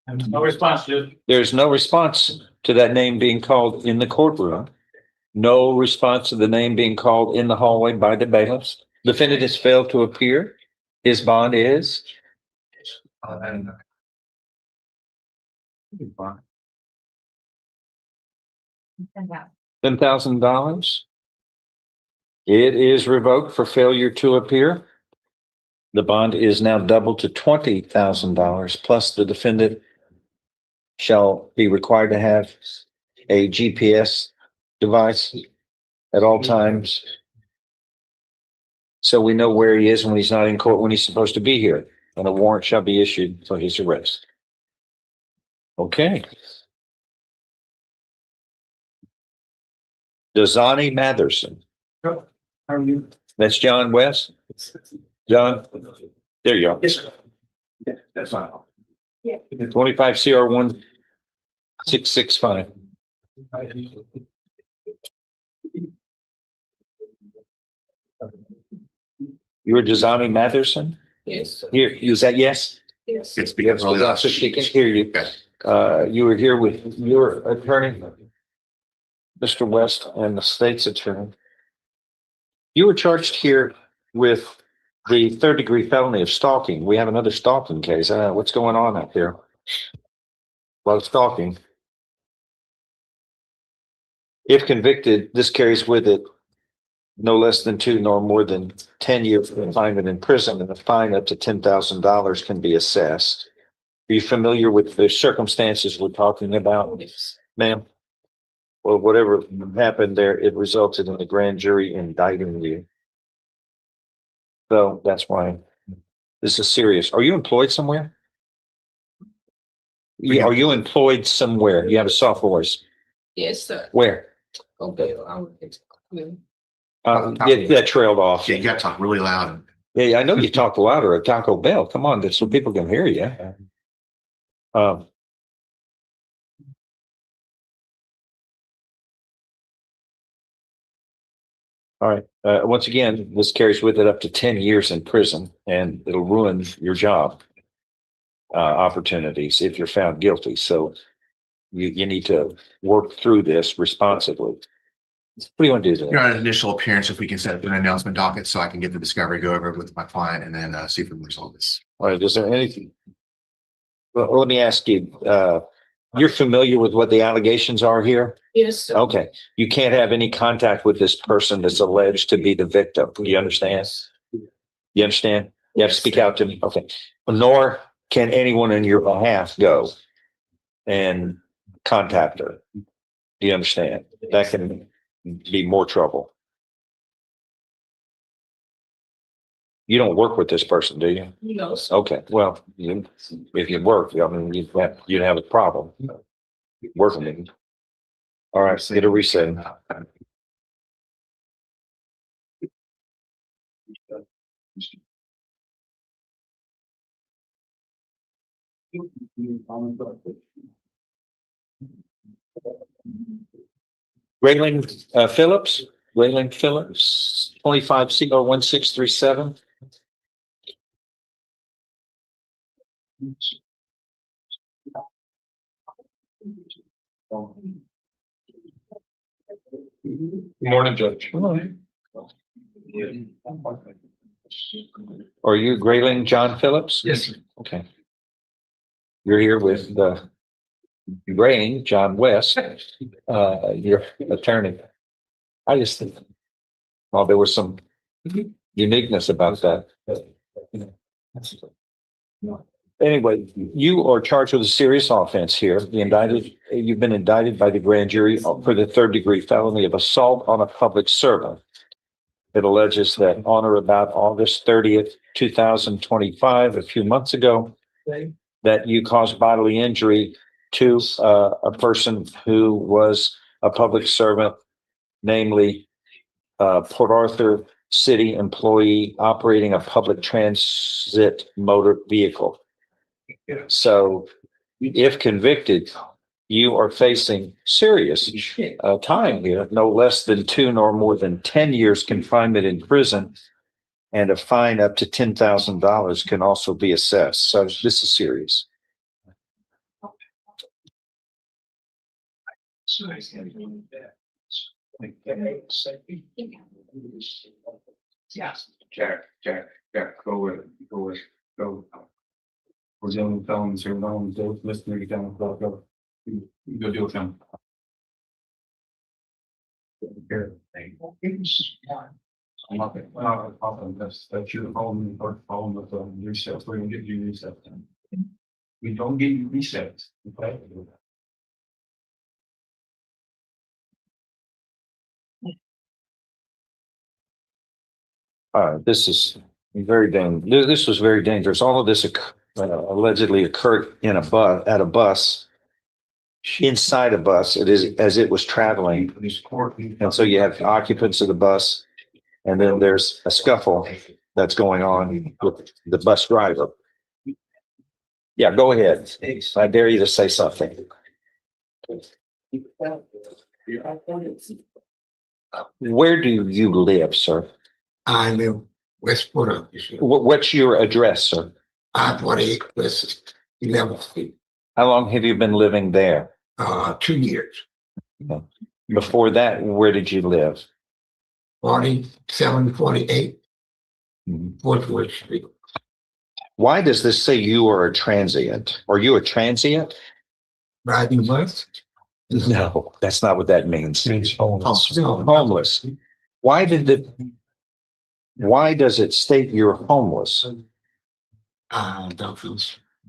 No response, Judge. There's no response to that name being called in the courtroom. No response to the name being called in the hallway by the bailiffs. Defendant has failed to appear. His bond is $10,000. It is revoked for failure to appear. The bond is now doubled to $20,000, plus the defendant shall be required to have a GPS device at all times, so we know where he is when he's not in court, when he's supposed to be here, and a warrant shall be issued for his arrest. Okay. Dazani Matherson. How are you? That's John West. John, there you go. Yes, sir. Yeah, that's fine. 25 CR 1665. You were Dazani Matherson? Yes. Here, is that yes? Yes. It's because really loud. So she can hear you. You were here with your attorney, Mr. West, and the state's attorney. You were charged here with the third-degree felony of stalking. We have another stalking case. What's going on out there? A lot of stalking. If convicted, this carries with it no less than 2 nor more than 10 years of confinement in prison, and a fine up to $10,000 can be assessed. Are you familiar with the circumstances we're talking about, ma'am? Well, whatever happened there, it resulted in the grand jury indicting you. So that's why this is serious. Are you employed somewhere? Are you employed somewhere? You have a soft voice. Yes, sir. Where? Okay. That trailed off. Yeah, you gotta talk really loud. Yeah, I know you talk louder at Taco Bell. Come on, so people can hear you. All right. Once again, this carries with it up to 10 years in prison, and it'll ruin your job opportunities if you're found guilty. So you need to work through this responsibly. What do you want to do today? You're on an initial appearance, if we can set up an announcement docket so I can get the discovery, go over it with my client, and then see if we can resolve this. All right. Is there anything? Well, let me ask you, you're familiar with what the allegations are here? Yes, sir. Okay. You can't have any contact with this person that's alleged to be the victim. Do you understand? You understand? You have to speak out to me. Okay. Nor can anyone on your behalf go and contact her. Do you understand? That can be more trouble. You don't work with this person, do you? No, sir. Okay. Well, if you work, I mean, you'd have a problem working with him. All right, get a reset. Raylan Phillips, 25 CO 1637. Good morning, Judge. Are you Grayling John Phillips? Yes. Okay. You're here with Grayling John West, your attorney. I just think, well, there was some uniqueness about that. Anyway, you are charged with a serious offense here. You've been indicted by the grand jury for the third-degree felony of assault on a public servant. It alleges that on or about August 30th, 2025, a few months ago, that you caused bodily injury to a person who was a public servant, namely Port Arthur city employee operating a public transit motor vehicle. So if convicted, you are facing serious time here, no less than 2 nor more than 10 years confinement in prison, and a fine up to $10,000 can also be assessed. So this is serious. Yes, Jack, go with it, go. We're dealing with felons here, no one's listening to them, go. You go deal with them. I'm not, that's your home, or home with resets, we're gonna get you reset then. We don't get you resets, okay? This is very dangerous. This was very dangerous. All of this allegedly occurred in a bus, at a bus, inside a bus. It is as it was traveling. And so you have occupants of the bus, and then there's a scuffle that's going on with the bus driver. Yeah, go ahead. I dare you to say something. Where do you live, sir? I live West Port Arthur. What's your address, sir? I-28 West 11th Street. How long have you been living there? 2 years. Before that, where did you live? 4748 Portswood Street. Why does this say you are a transient? Are you a transient? Riding bus? No, that's not what that means. It means homeless. Homeless. Why does it state you're homeless?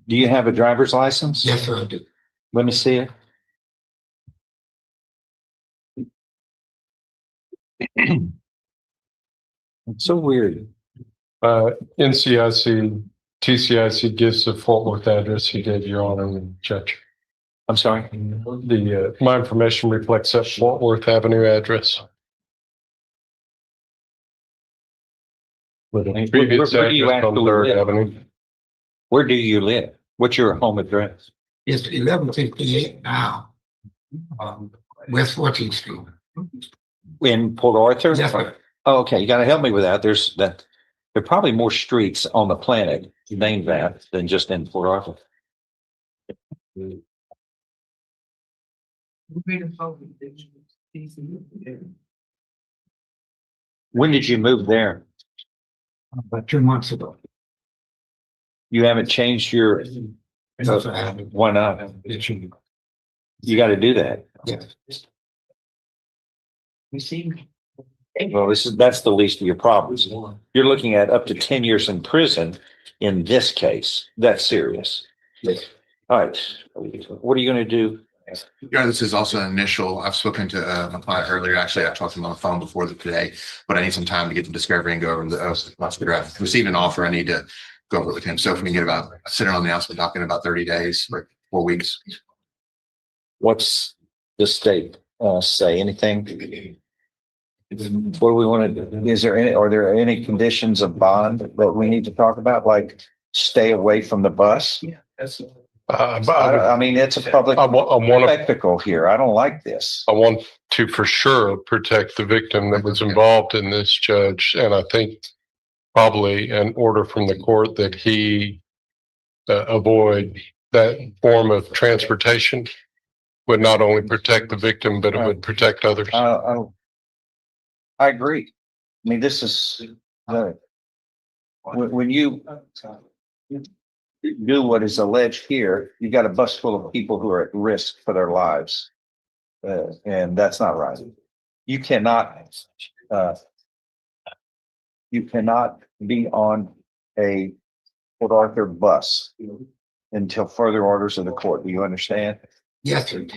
Do you have a driver's license? Yes, sir, I do. Let me see it. It's so weird. NCIC, TCIC gives the Fort Worth address he gave your honor, Judge. I'm sorry? My information reflects that Fort Worth Avenue address. With a previous Where do you address on actually 3rd live? Avenue. Where do you live? What's your home address? It's 1158 now. West 14th Street. In Port Arthur? Yes, sir. Oh, okay, you gotta help me with that. There are probably more streets on the planet named that than just in Port Arthur. When did you move there? About 2 months ago. You haven't changed your, Yes, I have. why not? You gotta do that. Yes. Well, that's the least of your problems. You're looking at up to 10 years in prison in this case. That's serious. Yes. All right. What are you gonna do? Yeah, this is also an initial. I've spoken to my client earlier. Actually, I talked to him on the phone before today, but I need some time to get the discovery and go over the draft. Received an offer. I need to go over it with him. So if we can get about sitting on the announcement docket in about 30 days or 4 weeks. What's the state say? Anything? What do we want to do? Are there any conditions of bond that we need to talk about? Like stay away from the bus? I mean, it's a public spectacle here. I don't like this. I want to for sure protect the victim that was involved in this, Judge, and I think probably an order from the court that he avoid that form of transportation would not only protect the victim, but it would protect others. I agree. I mean, this is when you do what is alleged here, you got a bus full of people who are at risk for their lives. And that's not right. You cannot be on a Port Arthur bus until further orders of the court. Do you understand? Yes, sir.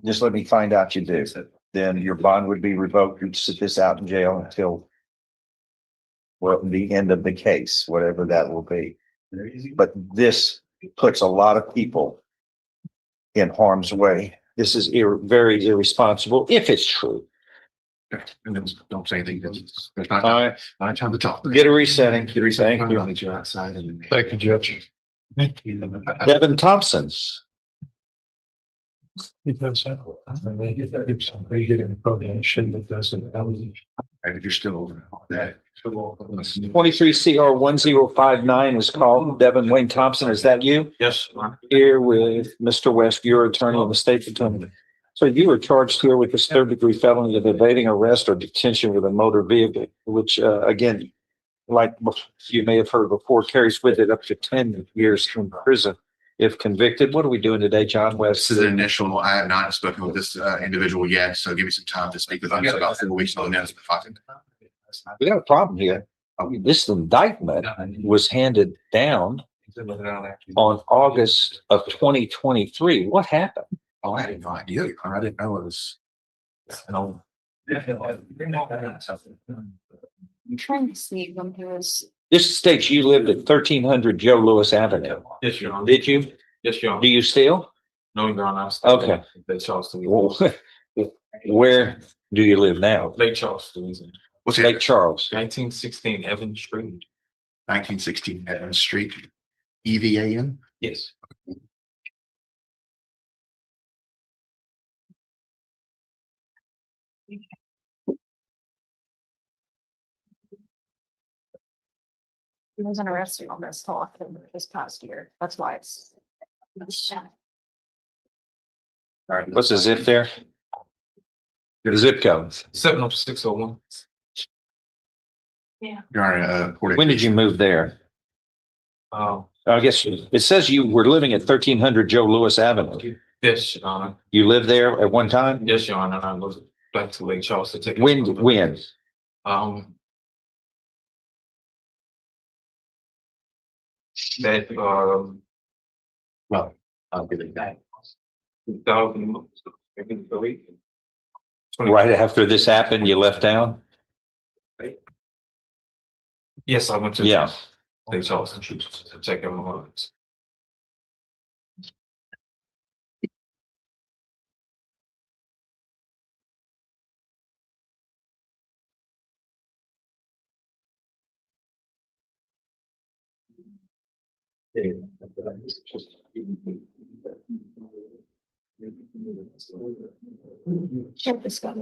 Just let me find out you do. Then your bond would be revoked. You'd sit this out in jail until the end of the case, whatever that will be. But this puts a lot of people in harm's way. This is very irresponsible, if it's true. And then don't say anything. There's not, All right, not time to talk. get a resetting. Get a reset. Thank you. I'll meet you outside and. Thank you, Judge. Devin Thompson's. It does have. They get in probation that doesn't. Right, if you're still over that. 23 CR 1059 is called. Devin Wayne Thompson, is that you? Yes, Your Honor. Here with Mr. West, your attorney in the state attorney. So you were charged here with this third degree felony of evading arrest or detention with a motor vehicle, which again, like you may have heard before, carries with it up to 10 years in prison if convicted. What are we doing today, John West? This is an initial. I have not spoken with this individual yet, so give me some time to speak with him. It's about 4 weeks on this. We got a problem here. This indictment was handed down on August of 2023. What happened? Oh, I had no idea. I didn't know it was. I'm trying to see when he was. This states you lived at 1300 Joe Louis Avenue. Yes, Your Honor. Did you? Yes, Your Honor. Do you still? No, Your Honor. I'm still Okay. Lake Charleston. Well, where do you live now? Lake Charleston. What's Lake Charles. 1916 Evans Street. 1916 Evans Street. EVAN. Yes. He wasn't arrested on this talk this past year. That's why it's. What's the zip there? The zip code. 70601. Yeah. Your Honor, When did you move there? I guess it says you were living at 1300 Joe Louis Avenue. Yes, Your Honor. You lived there at one time? Yes, Your Honor. I was back to Lake Charleston. When? That well, I'll give it that. 2003. Right after this happened, you left town? Yes, I went to. Yeah. Lake Charleston to check out my mothers. Check this guy.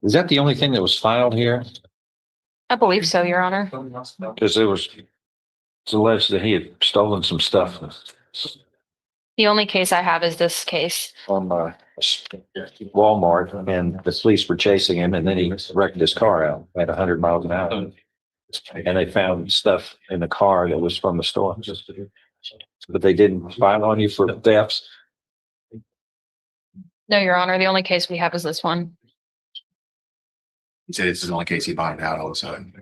Is that the only thing that was filed here? I believe so, Your Honor. Because it's alleged that he had stolen some stuff The only case I have is this case. from Walmart, and the police were chasing him, and then he wrecked his car out at 100 miles an hour. And they found stuff in the car that was from the store. But they didn't file on you for thefts? No, Your Honor. The only case we have is this one. He said it's the only case he bonded out all of a sudden. I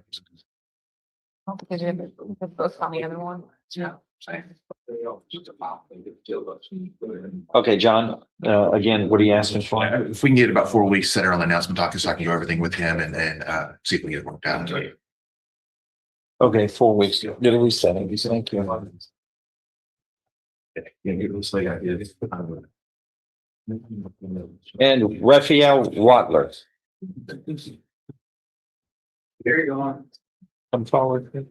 don't think they're both on the other one. Yeah. Okay, John, again, what are you asking for? If we can get about 4 weeks set on the announcement docket, so I can go everything with him and see if we can get it worked out. Okay, 4 weeks. Did we set it? Thank you. And Raphael Watler. There you go. Come forward.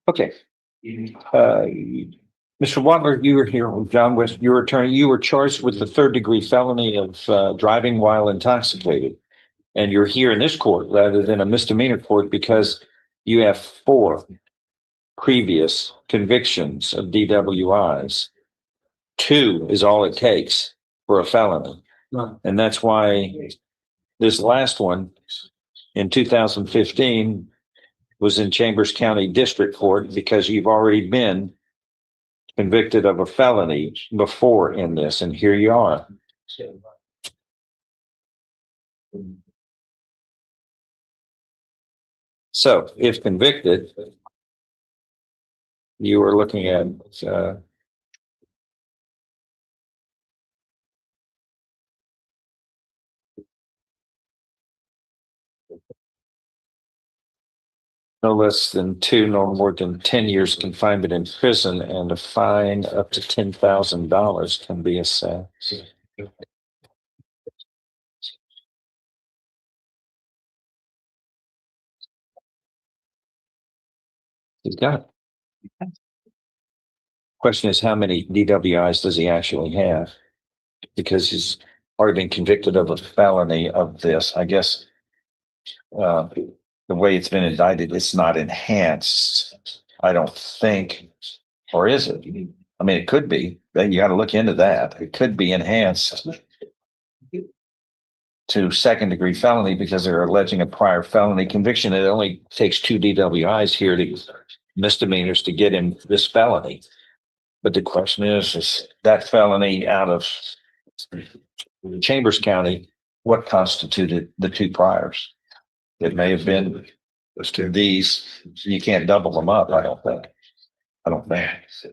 Okay. Mr. Wadler, you were here with John West, your attorney. You were charged with the third degree felony of driving while intoxicated. And you're here in this court rather than a misdemeanor court because you have 4 previous convictions of DWIs. 2 is all it takes for a felony. And that's why this last one in 2015 was in Chambers County District Court because you've already been convicted of a felony before in this, and here you are. So if convicted, you are looking at, no less than 2, no more than 10 years confinement in prison, and a fine up to $10,000 can be assessed. He's got it. Question is, how many DWIs does he actually have? Because he's already been convicted of a felony of this. I guess the way it's been indicted, it's not enhanced, I don't think. Or is it? I mean, it could be. You got to look into that. It could be enhanced to second-degree felony because they're alleging a prior felony conviction. It only takes 2 DWIs here to misdemeanors to get him this felony. But the question is that felony out of Chambers County, what constituted the 2 priors? It may have been these. You can't double them up, I don't think.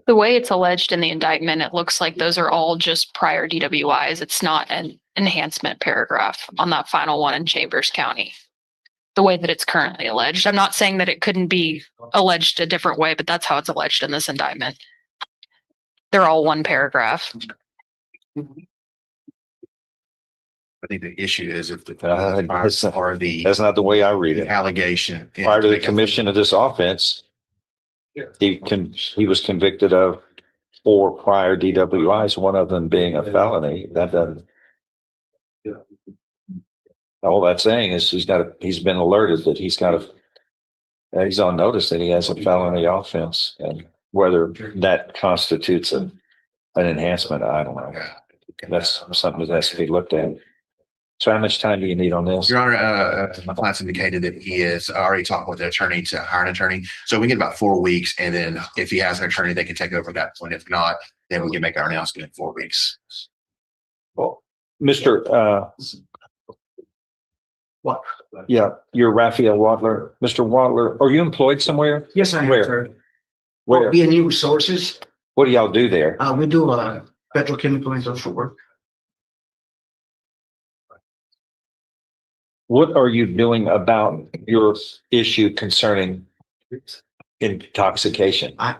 The way it's alleged in the indictment, it looks like those are all just prior DWIs. It's not an enhancement paragraph on that final one in Chambers County. The way that it's currently alleged. I'm not saying that it couldn't be alleged a different way, but that's how it's alleged in this indictment. They're all 1 paragraph. I think the issue is if the priors are the. That's not the way I read it. Allegation. Prior to the commission of this offense, he was convicted of 4 prior DWIs, one of them being a felony. That doesn't. All that's saying is he's been alerted that he's on notice that he has a felony offense, and whether that constitutes an enhancement, I don't know. That's something that has to be looked at. So how much time do you need on this? Your Honor, my client's indicated that he is already talking with the attorney to hire an attorney. So we get about 4 weeks, and then if he has an attorney, they can take over at that point. If not, then we can make our announcement in 4 weeks. Well, Mr. What? Yeah, you're Raphael Wadler. Mr. Wadler, are you employed somewhere? Yes, I am, Where? sir. Where? B&E Resources. What do y'all do there? We do petrochemical industrial work. What are you doing about your issue concerning intoxication? I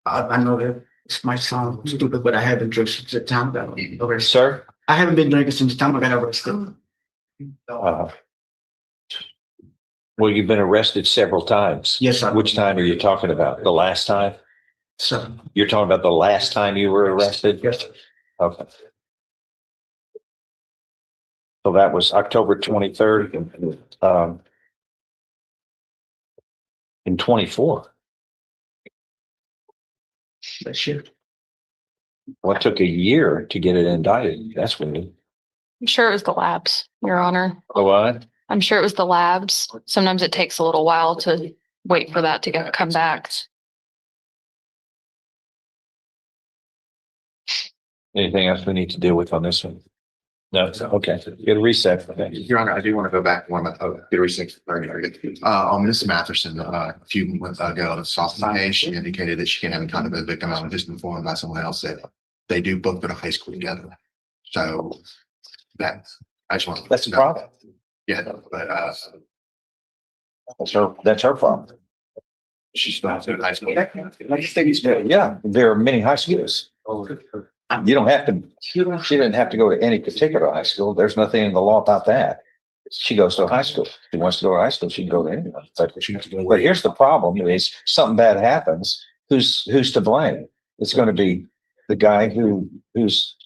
know that this might sound stupid, but I haven't drank since the time I got arrested. Sir? I haven't been drinking since the time I got arrested. Well, you've been arrested several times. Yes, sir. Which time are you talking about? The last time? So, You're talking about the last time you were arrested? yes, sir. Okay. So that was October 23rd, in 24. That's it. Well, it took a year to get it indicted. That's weird. I'm sure it was the labs, Your Honor. The what? I'm sure it was the labs. Sometimes it takes a little while to wait for that to come back. Anything else we need to deal with on this one? No, okay, get a reset. Okay. Your Honor, I do want to go back one, get a reset. On Ms. Matherson, a few months ago, the software page, she indicated that she can't have kind of a victim. I was just informed by someone else that they do both go to high school together. So that's, I just want. That's the problem. Yeah, but, That's her problem. she's not in high school. Yeah, there are many high schools. You don't have to, she doesn't have to go to any particular high school. There's nothing in the law about that. She goes to a high school. If she wants to go to high school, she can go to anyone. But here's the problem is something bad happens. Who's to blame? It's going to be the guy who's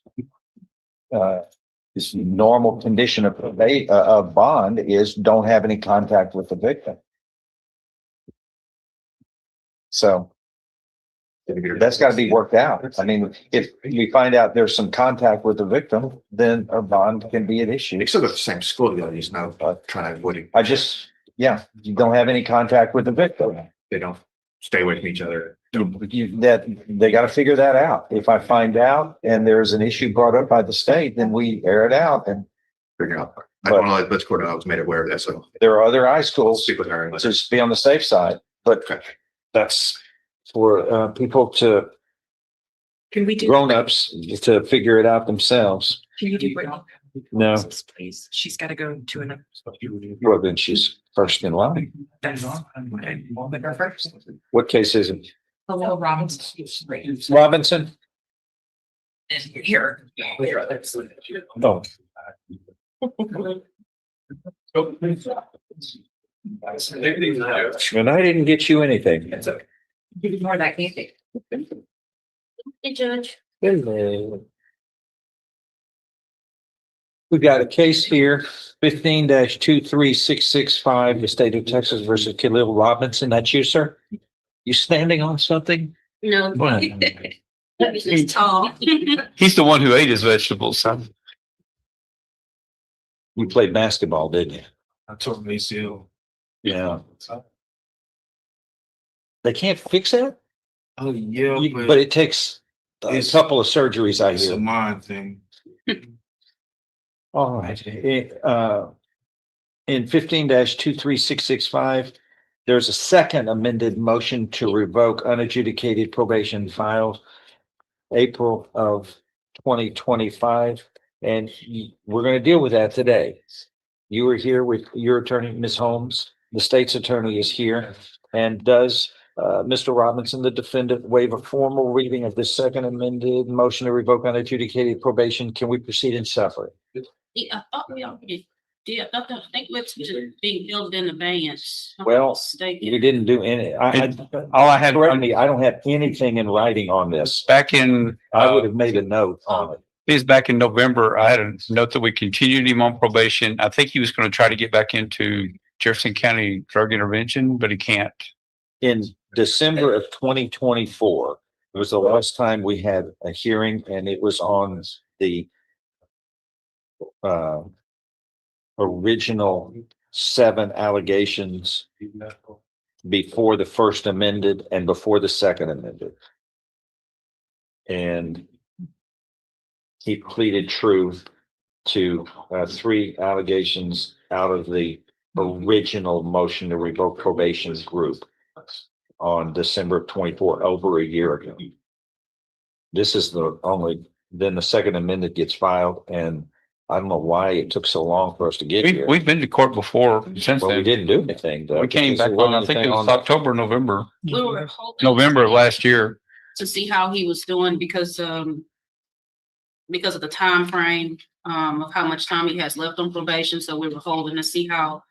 his normal condition of bond is don't have any contact with the victim. So that's got to be worked out. I mean, if we find out there's some contact with the victim, then a bond can be an issue. They still go to the same school together, he's no, trying to avoid it. You don't have any contact with the victim. They don't stay away from each other. They got to figure that out. If I find out and there's an issue brought up by the state, then we air it out and Figure out. I don't know, but Court, I was made aware of that, so. there are other high schools Speak with her. to just be on the safe side, but that's for people to Can we do? grown-ups to figure it out themselves. Can you do Brittany? No, Please, she's got to go to another. well, then she's first in line. That's with her first. What case is it? Hello, Robinson. Robinson? Here. Oh, and I didn't get you anything. Give you more of that candy. Hey, Judge. We've got a case here, 15-23665, the state of Texas versus Khalil Robinson. That's you, sir? You standing on something? No. What? He's tall. He's the one who ate his vegetables, huh? You played basketball, didn't you? I told him ACL. Yeah. They can't fix that? Oh, yeah, But it takes a couple of surgeries, I it's a hear. mind thing. All right. In 15-23665, there's a second amended motion to revoke unadjudicated probation filed April of 2025. And we're going to deal with that today. You were here with your attorney, Ms. Holmes. The state's attorney is here. And does Mr. Robinson, the defendant, waive a formal reading of the second amended motion to revoke unadjudicated probation? Can we proceed in separate? I thought we already did. I think it's just being held in abeyance. Well, you didn't do any, All I had, correct me, I don't have anything in writing on this. back in, I would have made a note on it. it was back in November, I had a note that we continued him on probation. I think he was going to try to get back into Jefferson County drug intervention, but he can't. In December of 2024, it was the last time we had a hearing, and it was on the original 7 allegations before the first amended and before the second amended. And he pleaded true to 3 allegations out of the original motion to revoke probation group on December of 24, over a year ago. This is then the second amendment gets filed, and I don't know why it took so long for us to get here. We've been to court before since Well, we then. didn't do anything, though. We came back on, I think it was October, November, We were hoping November of last year. to see how he was doing because of the time frame of how much time he has left on probation. So we were holding to see how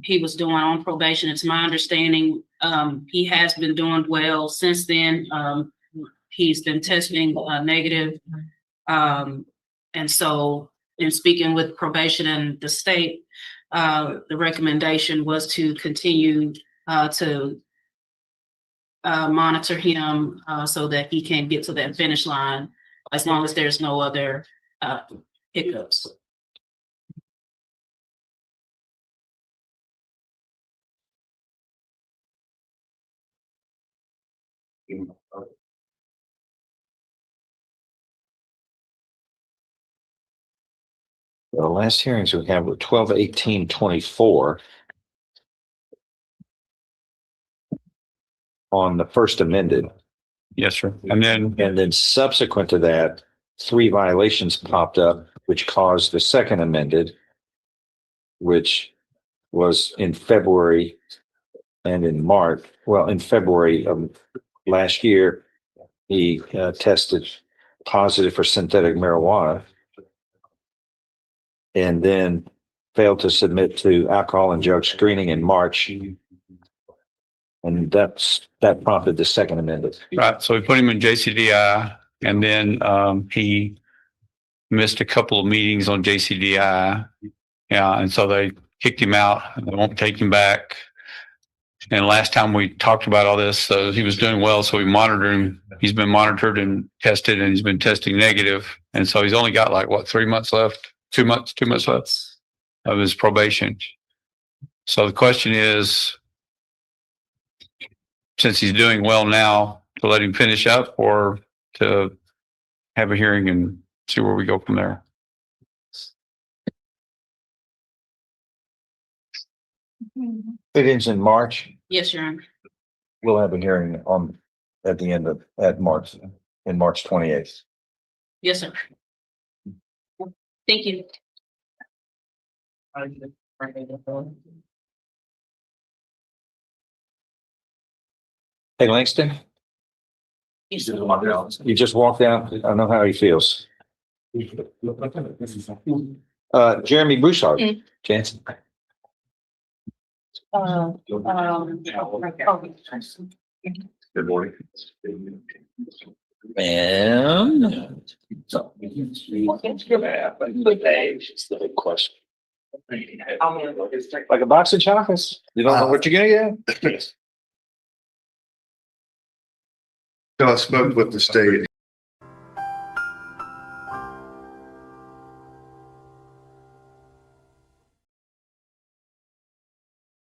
he was doing on probation. It's my understanding he has been doing well since then. He's been testing negative. And so in speaking with probation and the state, the recommendation was to continue to monitor him so that he can get to that finish line as long as there's no other hiccups. The last hearings we had were 12/18/24 on the first amended. Yes, sir. And then subsequent to that, 3 violations popped up, which caused the second amended, which was in February and in March. Well, in February of last year, he tested positive for synthetic marijuana, and then failed to submit to alcohol and drug screening in March. And that prompted the second amendment. Right, so we put him in JCDI, and then he missed a couple of meetings on JCDI. Yeah, and so they kicked him out, and they won't take him back. And last time we talked about all this, he was doing well, so we monitored him. He's been monitored and tested, and he's been testing negative. And so he's only got like, what, 3 months left? 2 months left of his probation. So the question is, since he's doing well now, to let him finish up or to have a hearing and see where we go from there? It ends in March. Yes, Your Honor. We'll have a hearing at the end of, March 28th. Yes, sir. Thank you. Hey, Langston, Yes, sir. you just walked out. I don't know how he feels. Jeremy Broussard, Jansen. Good morning. And. What's gonna happen today? Is the big question. Like a box of chocolates. You don't know what you're gonna get? So I spoke with the state